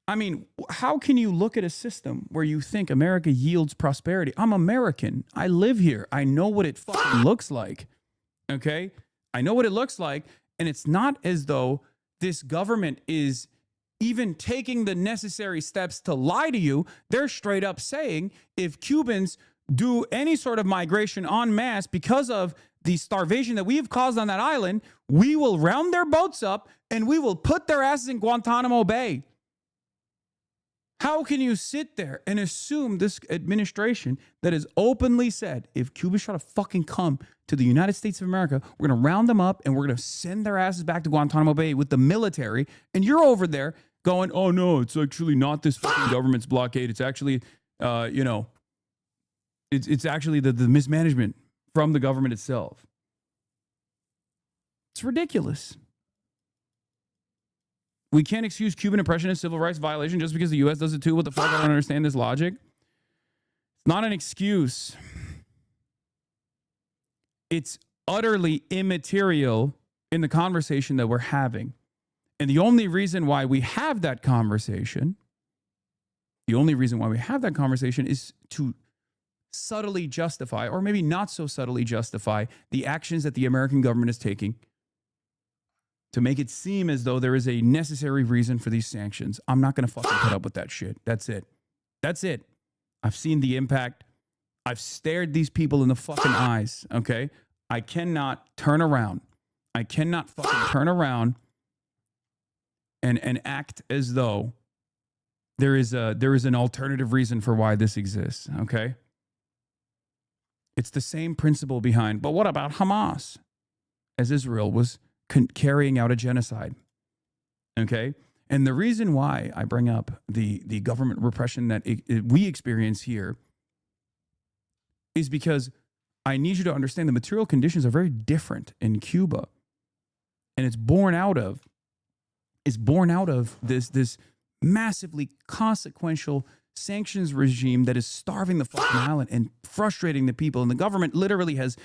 I mean, how can you look at a system where you think America yields prosperity? I'm American. I live here. I know what it fucking looks like. Okay? I know what it looks like. And it's not as though this government is even taking the necessary steps to lie to you. They're straight up saying if Cubans do any sort of migration en masse because of the starvation that we have caused on that island, we will round their boats up and we will put their asses in Guantanamo Bay. How can you sit there and assume this administration that has openly said, if Cubans try to fucking come to the United States of America, we're going to round them up and we're going to send their asses back to Guantanamo Bay with the military, and you're over there going, oh no, it's actually not this fucking government's blockade. It's actually, it's actually the mismanagement from the government itself. It's ridiculous. We can't excuse Cuban oppression as civil rights violation just because the U.S. does it too. What the fuck? I don't understand this logic. It's not an excuse. It's utterly immaterial in the conversation that we're having. And the only reason why we have that conversation, is to subtly justify, or maybe not so subtly justify, the actions that the American government is taking to make it seem as though there is a necessary reason for these sanctions. I'm not going to fucking put up with that shit. That's it. That's it. I've seen the impact. I've stared these people in the fucking eyes, okay? I cannot turn around. I cannot fucking turn around and act as though there is an alternative reason for why this exists, okay? It's the same principle behind, but what about Hamas? As Israel was carrying out a genocide, okay? And the reason why I bring up the government repression that we experience here is because I need you to understand the material conditions are very different in Cuba. And it's born out of this massively consequential sanctions regime that is starving the fucking island and frustrating the people. And the government literally has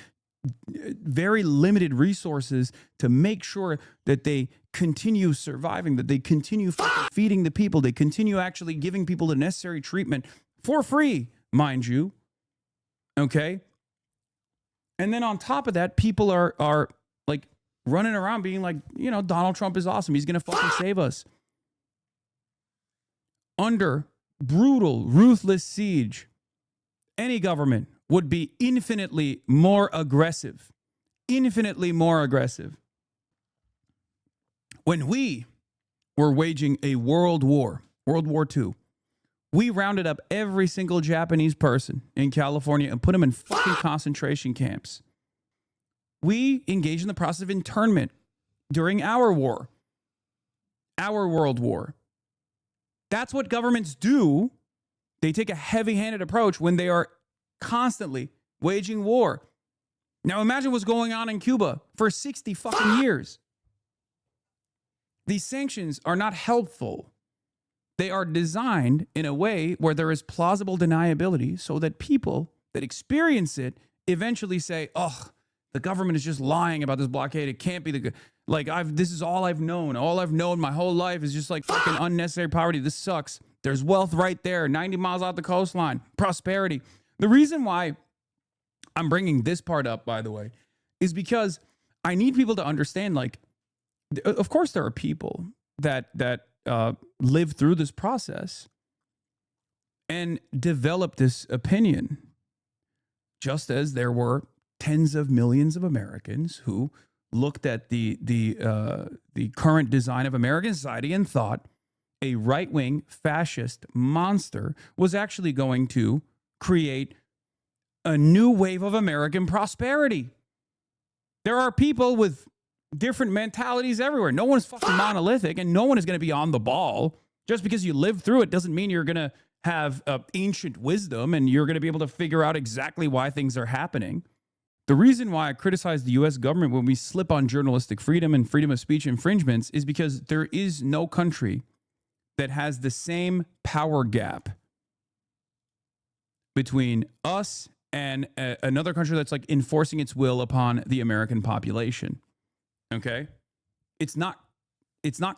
very limited resources to make sure that they continue surviving, that they continue fucking feeding the people, they continue actually giving people the necessary treatment for free, mind you. Okay? And then on top of that, people are like running around being like, Donald Trump is awesome. He's going to fucking save us. Under brutal, ruthless siege, any government would be infinitely more aggressive. Infinitely more aggressive. When we were waging a world war, World War II, we rounded up every single Japanese person in California and put them in fucking concentration camps. We engaged in the process of internment during our war, our World War. That's what governments do. They take a heavy-handed approach when they are constantly waging war. Now imagine what's going on in Cuba for 60 fucking years. These sanctions are not helpful. They are designed in a way where there is plausible deniability so that people that experience it eventually say, oh, the government is just lying about this blockade. It can't be this is all I've known. All I've known my whole life is just like fucking unnecessary poverty. This sucks. There's wealth right there, 90 miles out the coastline, prosperity. The reason why I'm bringing this part up, by the way, is because I need people to understand, of course there are people that live through this process and develop this opinion, just as there were tens of millions of Americans who looked at the current design of American society and thought a right-wing fascist monster was actually going to create a new wave of American prosperity. There are people with different mentalities everywhere. No one is fucking monolithic, and no one is going to be on the ball. Just because you live through it doesn't mean you're going to have ancient wisdom and you're going to be able to figure out exactly why things are happening. The reason why I criticize the U.S. government when we slip on journalistic freedom and freedom of speech infringements is because there is no country that has the same power gap between us and another country that's like enforcing its will upon the American population. Okay? It's not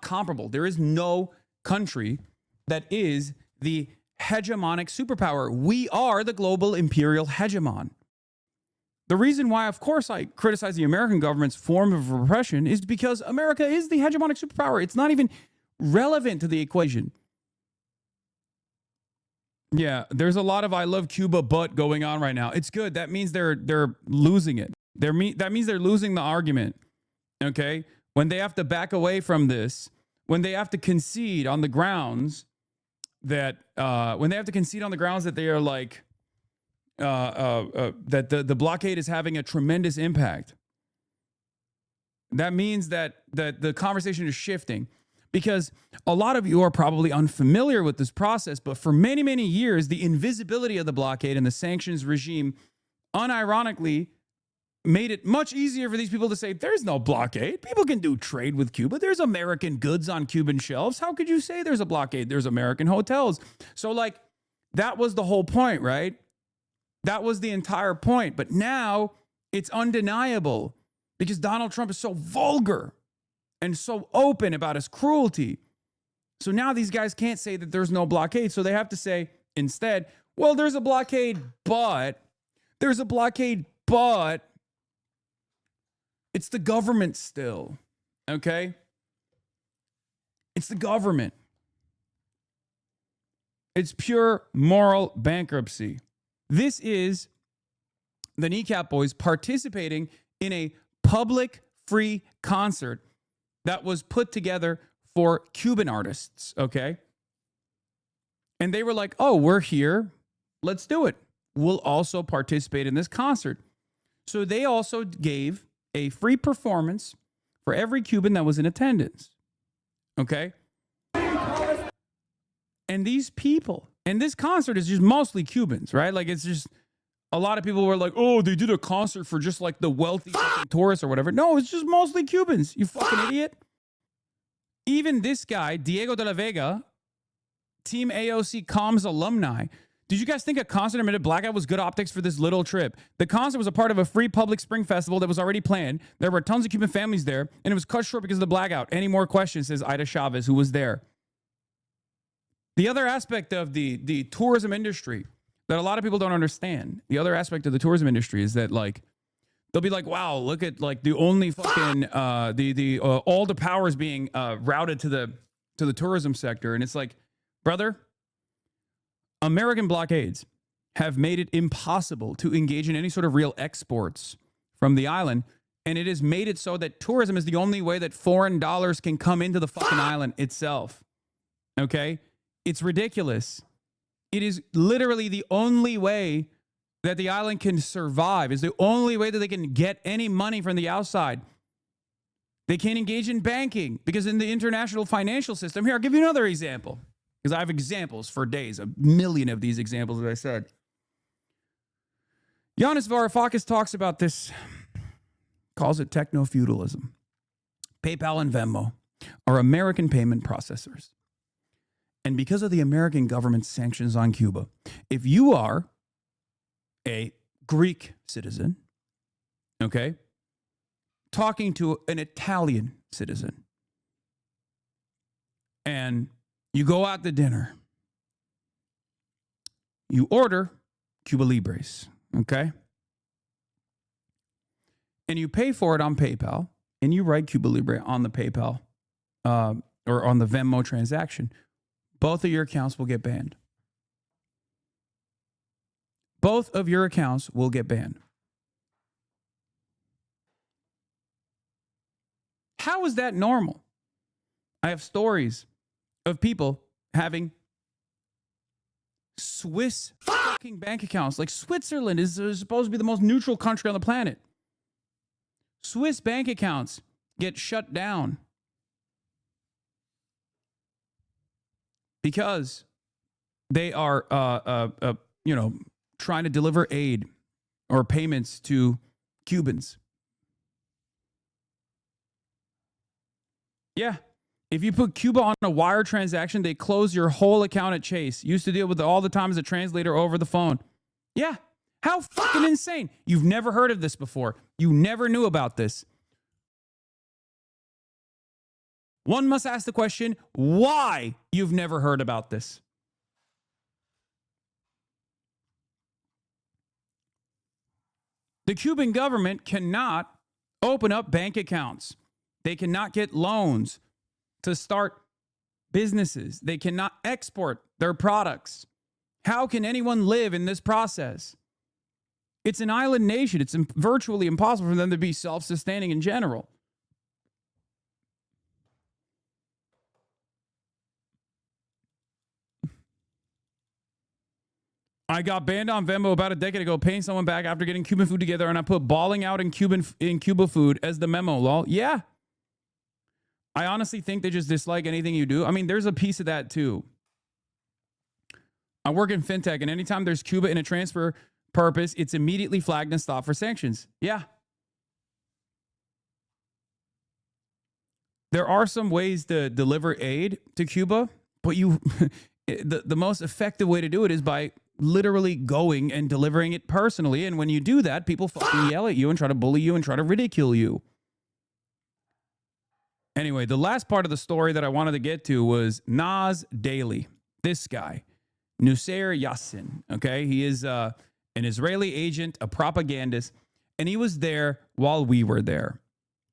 comparable. There is no country that is the hegemonic superpower. We are the global imperial hegemon. The reason why, of course, I criticize the American government's form of repression is because America is the hegemonic superpower. It's not even relevant to the equation. Yeah, there's a lot of I love Cuba but going on right now. It's good. That means they're losing it. That means they're losing the argument. Okay? When they have to back away from this, when they have to concede on the grounds that they are like that the blockade is having a tremendous impact. That means that the conversation is shifting, because a lot of you are probably unfamiliar with this process, but for many, many years, the invisibility of the blockade and the sanctions regime unironically made it much easier for these people to say, there's no blockade. People can do trade with Cuba. There's American goods on Cuban shelves. How could you say there's a blockade? There's American hotels. So like, that was the whole point, right? That was the entire point. But now it's undeniable because Donald Trump is so vulgar and so open about his cruelty. So now these guys can't say that there's no blockade. So they have to say instead, well, there's a blockade, but it's the government still, okay? It's the government. It's pure moral bankruptcy. This is the Kneecap Boys participating in a public free concert that was put together for Cuban artists, okay? And they were like, oh, we're here. Let's do it. We'll also participate in this concert. So they also gave a free performance for every Cuban that was in attendance. Okay? And these people, and this concert is just mostly Cubans, right? Like, it's just a lot of people were like, oh, they did a concert for just like the wealthy fucking tourists or whatever. No, it's just mostly Cubans, you fucking idiot. Even this guy, Diego de la Vega, Team AOC Comms alumni, did you guys think a concert amid a blackout was good optics for this little trip? The concert was a part of a free public spring festival that was already planned. There were tons of Cuban families there, and it was cut short because of the blackout. Any more questions, says Ida Chavez, who was there. The other aspect of the tourism industry that a lot of people don't understand, the other aspect of the tourism industry is that, like, they'll be like, wow, look at, like, the only fucking, all the powers being routed to the tourism sector. And it's like, brother, American blockades have made it impossible to engage in any sort of real exports from the island. And it has made it so that tourism is the only way that foreign dollars can come into the fucking island itself. Okay? It's ridiculous. It is literally the only way that the island can survive. Is the only way that they can get any money from the outside. They can't engage in banking because in the international financial system, here, I'll give you another example. Because I have examples for days, a million of these examples, as I said. Yanis Varoufakis talks about this, calls it techno-feudalism. PayPal and Venmo are American payment processors. And because of the American government's sanctions on Cuba, if you are a Greek citizen, okay, talking to an Italian citizen, and you go out to dinner. You order Cuba Libres, okay? And you pay for it on PayPal, and you write Cuba Libre on the PayPal or on the Venmo transaction. Both of your accounts will get banned. Both of your accounts will get banned. How is that normal? I have stories of people having Swiss fucking bank accounts. Like, Switzerland is supposed to be the most neutral country on the planet. Swiss bank accounts get shut down because they are, trying to deliver aid or payments to Cubans. Yeah. If you put Cuba on a wire transaction, they close your whole account at Chase. Used to deal with it all the time as a translator over the phone. Yeah. How fucking insane. You've never heard of this before. You never knew about this. One must ask the question, why you've never heard about this. The Cuban government cannot open up bank accounts. They cannot get loans to start businesses. They cannot export their products. How can anyone live in this process? It's an island nation. It's virtually impossible for them to be self-sustaining in general. I got banned on Venmo about a decade ago, paying someone back after getting Cuban food together, and I put balling out in Cuba food as the memo, lol. Yeah. I honestly think they just dislike anything you do. I mean, there's a piece of that too. I work in fintech, and anytime there's Cuba in a transfer purpose, it's immediately flagged and stopped for sanctions. Yeah. There are some ways to deliver aid to Cuba, but the most effective way to do it is by literally going and delivering it personally. And when you do that, people fucking yell at you and try to bully you and try to ridicule you. Anyway, the last part of the story that I wanted to get to was Nas Daily. This guy, Nusayr Yassin, okay? He is an Israeli agent, a propagandist, and he was there while we were there.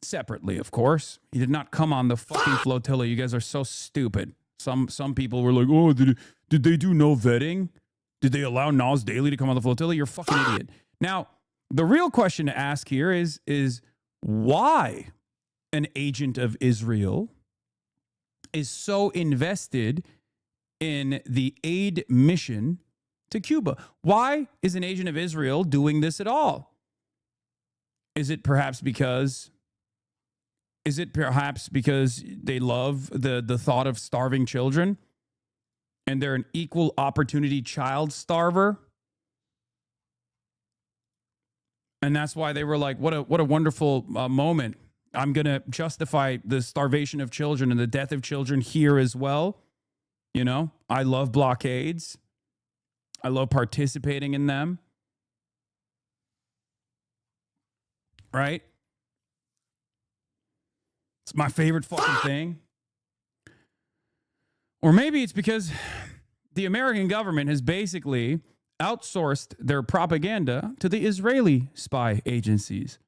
Separately, of course. He did not come on the fucking flotilla. You guys are so stupid. Some people were like, oh, did they do no vetting? Did they allow Nas Daily to come on the flotilla? You're a fucking idiot. Now, the real question to ask here is why an agent of Israel is so invested in the aid mission to Cuba. Why is an agent of Israel doing this at all? Is it perhaps because they love the thought of starving children? And they're an equal opportunity child starver. And that's why they were like, what a wonderful moment. I'm going to justify the starvation of children and the death of children here as well. You know, I love blockades. I love participating in them. Right? It's my favorite fucking thing. Or maybe it's because the American government has basically outsourced their propaganda to the Israeli spy agencies.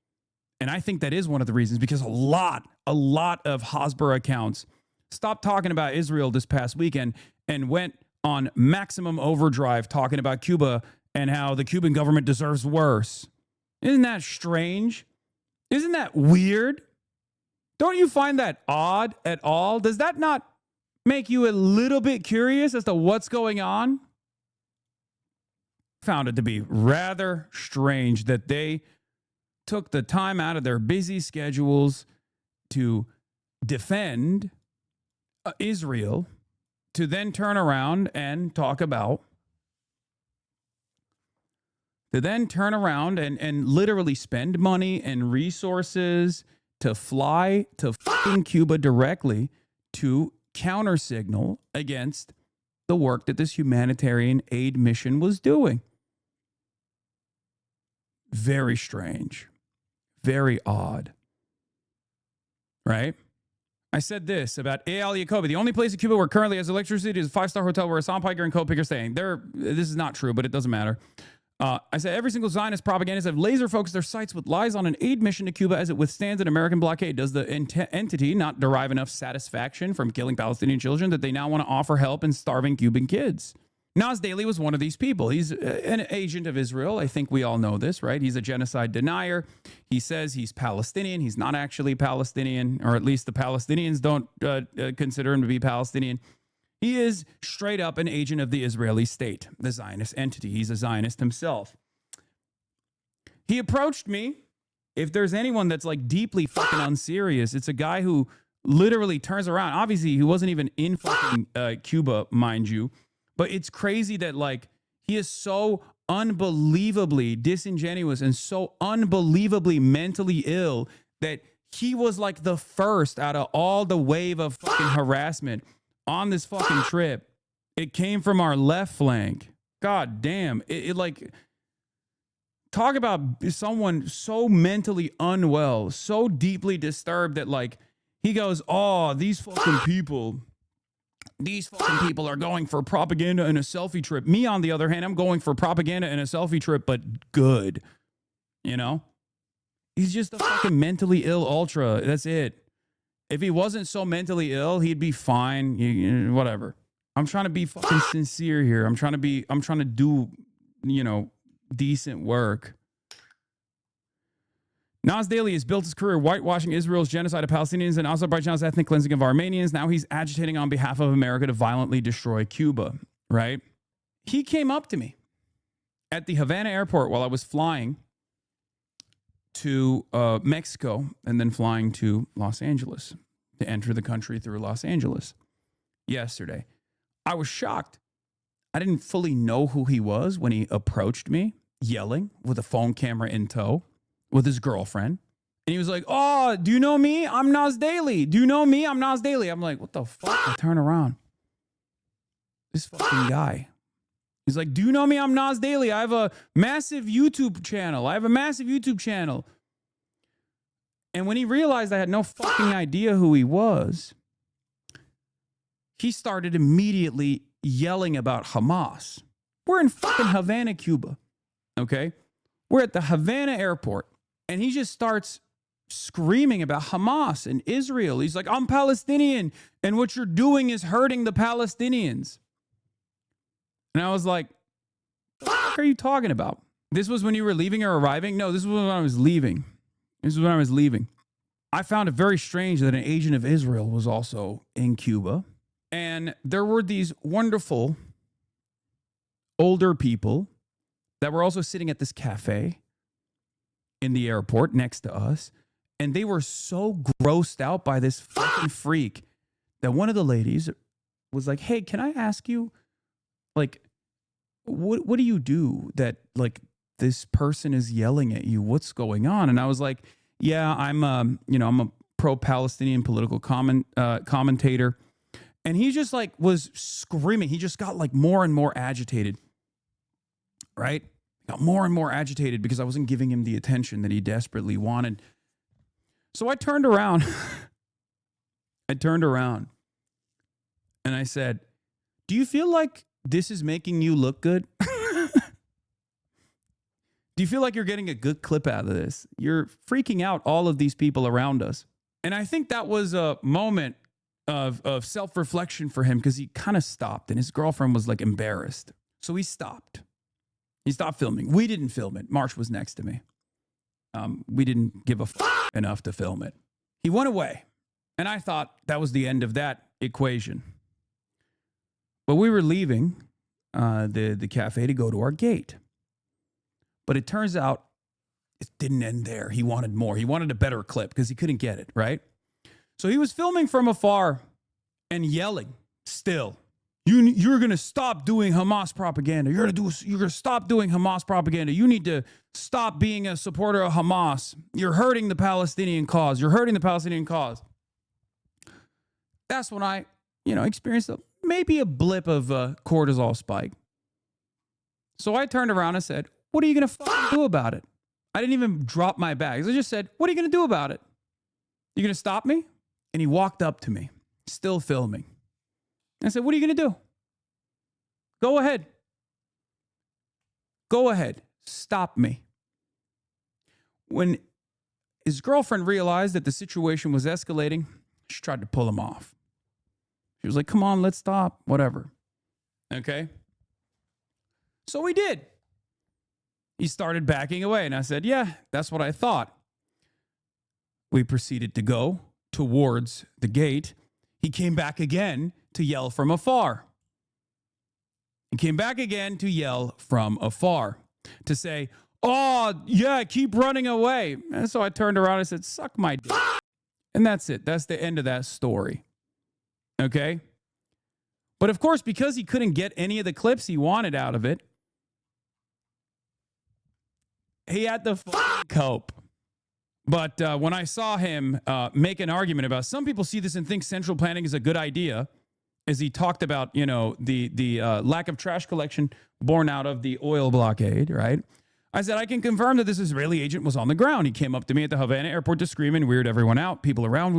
And I think that is one of the reasons, because a lot of Hasbara accounts stopped talking about Israel this past weekend and went on maximum overdrive talking about Cuba and how the Cuban government deserves worse. Isn't that strange? Isn't that weird? Don't you find that odd at all? Does that not make you a little bit curious as to what's going on? Found it to be rather strange that they took the time out of their busy schedules to defend Israel, to then turn around and talk about, and literally spend money and resources to fly to fucking Cuba directly to counter signal against the work that this humanitarian aid mission was doing. Very strange. Very odd. Right? I said this about Eyal Yacobi. The only place in Cuba where currently has electricity is a 5-star hotel where Hasan Piker and co-picker are staying. This is not true, but it doesn't matter. I said every single Zionist propagandist have laser focused their sights with lies on an aid mission to Cuba as it withstands an American blockade. Does the entity not derive enough satisfaction from killing Palestinian children that they now want to offer help in starving Cuban kids? Nas Daily was one of these people. He's an agent of Israel. I think we all know this, right? He's a genocide denier. He says he's Palestinian. He's not actually Palestinian, or at least the Palestinians don't consider him to be Palestinian. He is straight up an agent of the Israeli state, the Zionist entity. He's a Zionist himself. He approached me. If there's anyone that's like deeply fucking unserious, it's a guy who literally turns around. Obviously, he wasn't even in fucking Cuba, mind you. But it's crazy that like he is so unbelievably disingenuous and so unbelievably mentally ill that he was like the first out of all the wave of fucking harassment on this fucking trip. It came from our left flank. God damn. It like, talk about someone so mentally unwell, so deeply disturbed that like he goes, oh, these fucking people are going for propaganda and a selfie trip. Me, on the other hand, I'm going for propaganda and a selfie trip, but good. You know? He's just a fucking mentally ill ultra. That's it. If he wasn't so mentally ill, he'd be fine. Whatever. I'm trying to be fucking sincere here. I'm trying to do, decent work. Nas Daily has built his career whitewashing Israel's genocide of Palestinians and Azerbaijan's ethnic cleansing of Armenians. Now he's agitating on behalf of America to violently destroy Cuba, right? He came up to me at the Havana airport while I was flying to Mexico and then flying to Los Angeles to enter the country through Los Angeles yesterday. I was shocked. I didn't fully know who he was when he approached me, yelling with a phone camera in tow with his girlfriend. And he was like, oh, do you know me? I'm Nas Daily. Do you know me? I'm Nas Daily. I'm like, what the fuck? I turn around. This fucking guy. He's like, do you know me? I'm Nas Daily. I have a massive YouTube channel. And when he realized I had no fucking idea who he was, he started immediately yelling about Hamas. We're in fucking Havana, Cuba. Okay? We're at the Havana airport. And he just starts screaming about Hamas and Israel. He's like, I'm Palestinian, and what you're doing is hurting the Palestinians. And I was like, what the fuck are you talking about? This was when you were leaving or arriving? No, this was when I was leaving. I found it very strange that an agent of Israel was also in Cuba. And there were these wonderful older people that were also sitting at this cafe in the airport next to us. And they were so grossed out by this fucking freak that one of the ladies was like, hey, can I ask you, like, what do you do that, like, this person is yelling at you? What's going on? And I was like, yeah, I'm a pro-Palestinian political commentator. And he just like was screaming. He just got like more and more agitated, right? Got more and more agitated because I wasn't giving him the attention that he desperately wanted. So I turned around. And I said, do you feel like this is making you look good? Do you feel like you're getting a good clip out of this? You're freaking out all of these people around us. And I think that was a moment of self-reflection for him because he kind of stopped and his girlfriend was like embarrassed. So he stopped. He stopped filming. We didn't film it. Marsh was next to me. We didn't give a fuck enough to film it. He went away. And I thought that was the end of that equation. But we were leaving the cafe to go to our gate. But it turns out it didn't end there. He wanted more. He wanted a better clip because he couldn't get it, right? So he was filming from afar and yelling still. You're going to stop doing Hamas propaganda. You're going to stop doing Hamas propaganda. You need to stop being a supporter of Hamas. You're hurting the Palestinian cause. That's when I, experienced maybe a blip of a cortisol spike. So I turned around and said, what are you going to do about it? I didn't even drop my bags. I just said, what are you going to do about it? You going to stop me? And he walked up to me, still filming. I said, what are you going to do? Go ahead. Stop me. When his girlfriend realized that the situation was escalating, she tried to pull him off. She was like, come on, let's stop. Whatever. Okay? So we did. He started backing away. And I said, yeah, that's what I thought. We proceeded to go towards the gate. He came back again to yell from afar. To say, oh, yeah, keep running away. And so I turned around and said, suck my dick. And that's it. That's the end of that story. Okay? But of course, because he couldn't get any of the clips he wanted out of it, he had to cope. But when I saw him make an argument about, some people see this and think central planning is a good idea, as he talked about, the lack of trash collection born out of the oil blockade, right? I said, I can confirm that this Israeli agent was on the ground. He came up to me at the Havana airport to scream and weird everyone out. People around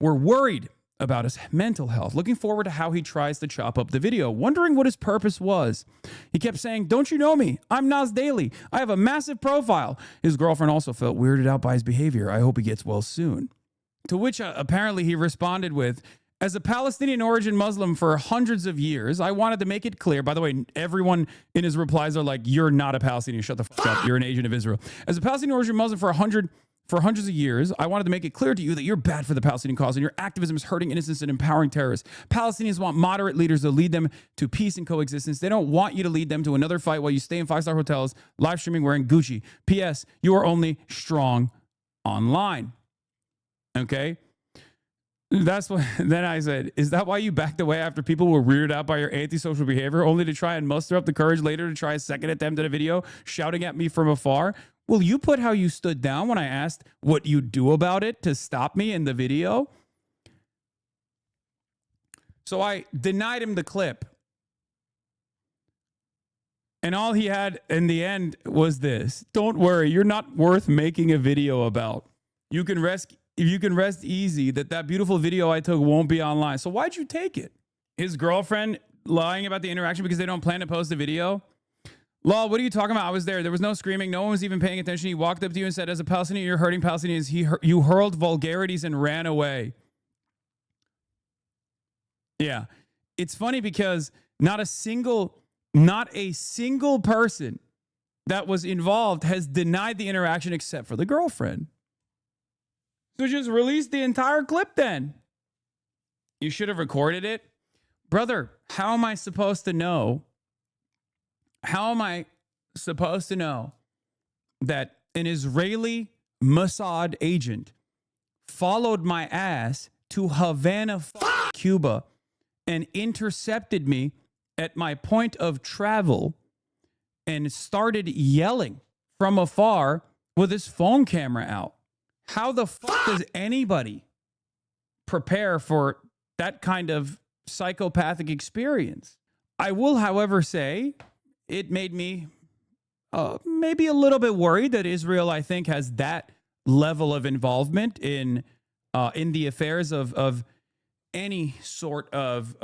were worried about his mental health, looking forward to how he tries to chop up the video, wondering what his purpose was. He kept saying, don't you know me? I'm Nas Daily. I have a massive profile. His girlfriend also felt weirded out by his behavior. I hope he gets well soon. To which apparently he responded with, as a Palestinian origin Muslim for hundreds of years, I wanted to make it clear. By the way, everyone in his replies are like, you're not a Palestinian. Shut the fuck up. You're an agent of Israel. As a Palestinian origin Muslim for hundreds of years, I wanted to make it clear to you that you're bad for the Palestinian cause and your activism is hurting innocents and empowering terrorists. Palestinians want moderate leaders to lead them to peace and coexistence. They don't want you to lead them to another fight while you stay in five-star hotels, live streaming wearing Gucci. P.S. You are only strong online. Okay? That's what. Then I said, is that why you backed away after people were weirded out by your antisocial behavior, only to try and muster up the courage later to try a second attempt at a video shouting at me from afar? Will you put how you stood down when I asked what you do about it to stop me in the video? So I denied him the clip. And all he had in the end was this. Don't worry, you're not worth making a video about. You can rest easy that beautiful video I took won't be online. So why'd you take it? His girlfriend lying about the interaction because they don't plan to post a video? Law, what are you talking about? I was there. There was no screaming. No one was even paying attention. He walked up to you and said, as a Palestinian, you're hurting Palestinians. You hurled vulgarities and ran away. Yeah. It's funny because not a single person that was involved has denied the interaction except for the girlfriend. So just release the entire clip then. You should have recorded it. Brother, how am I supposed to know? How am I supposed to know that an Israeli Mossad agent followed my ass to Havana, Cuba, and intercepted me at my point of travel and started yelling from afar with his phone camera out? How the fuck does anybody prepare for that kind of psychopathic experience? I will, however, say it made me maybe a little bit worried that Israel, I think, has that level of involvement in the affairs of any sort of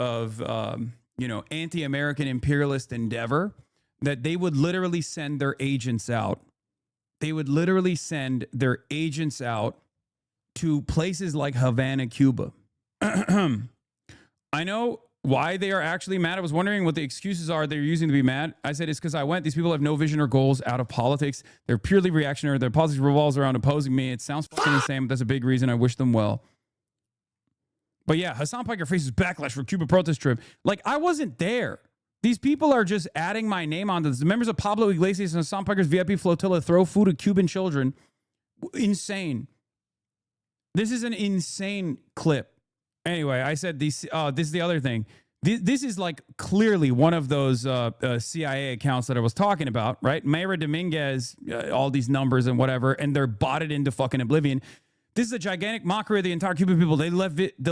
anti-American imperialist endeavor, that they would literally send their agents out. They would literally send their agents out to places like Havana, Cuba. I know why they are actually mad. I was wondering what the excuses are they're using to be mad. I said, it's because I went. These people have no vision or goals out of politics. They're purely reactionary. Their politics revolves around opposing me. It sounds fucking insane, but that's a big reason. I wish them well. But yeah, Hasan Piker faces backlash for Cuba protest trip. Like, I wasn't there. These people are just adding my name onto this. The members of Pablo Iglesias and Hasan Piker's VIP Flotilla throw food at Cuban children. Insane. This is an insane clip. Anyway, I said this is the other thing. This is like clearly one of those CIA accounts that I was talking about, right? Mayra Dominguez, all these numbers and whatever, and they're botted into fucking oblivion. This is a gigantic mockery of the entire Cuban people. The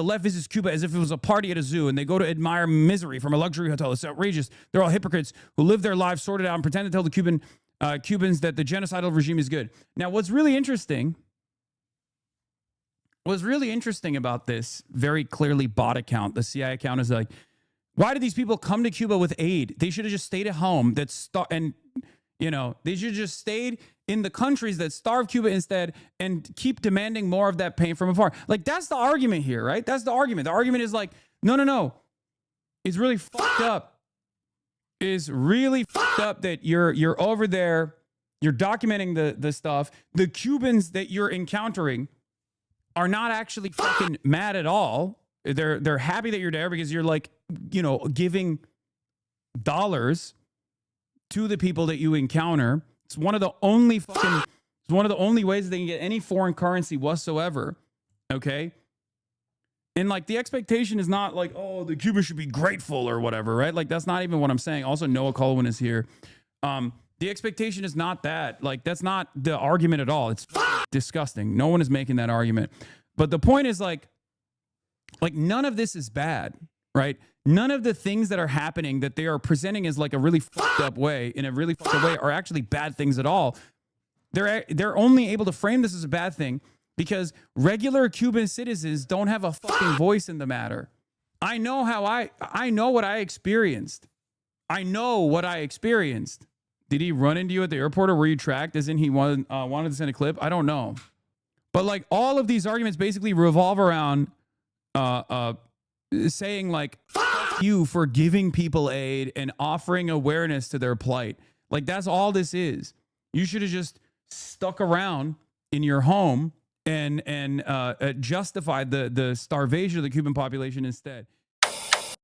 left visits Cuba as if it was a party at a zoo, and they go to admire misery from a luxury hotel. It's outrageous. They're all hypocrites who live their lives sorted out and pretend to tell the Cubans that the genocidal regime is good. Now, what's really interesting about this very clearly bot account, the CIA account, is like, why did these people come to Cuba with aid? They should have just stayed at home. They should have just stayed in the countries that starve Cuba instead and keep demanding more of that pain from afar. Like, that's the argument here, right? That's the argument. The argument is like, no. It's really fucked up. It's really fucked up that you're over there, you're documenting the stuff. The Cubans that you're encountering are not actually fucking mad at all. They're happy that you're there because you're like, giving dollars to the people that you encounter. It's one of the only ways that they can get any foreign currency whatsoever. Okay. And like, the expectation is not like, oh, the Cubans should be grateful or whatever, right? Like, that's not even what I'm saying. Also, Noah Colwyn is here. The expectation is not that. Like, that's not the argument at all. It's disgusting. No one is making that argument. But the point is like none of this is bad. right? None of the things that are happening that they are presenting as like a really fucked up way, in a really fucked up way, are actually bad things at all. They're only able to frame this as a bad thing because regular Cuban citizens don't have a fucking voice in the matter. I know what I experienced. I know what I experienced. Did he run into you at the airport, or were you tracked as in he wanted to send a clip? I don't know. But like all of these arguments basically revolve around saying like, fuck you for giving people aid and offering awareness to their plight. Like that's all this is. You should have just stuck around in your home and justified the starvation of the Cuban population instead.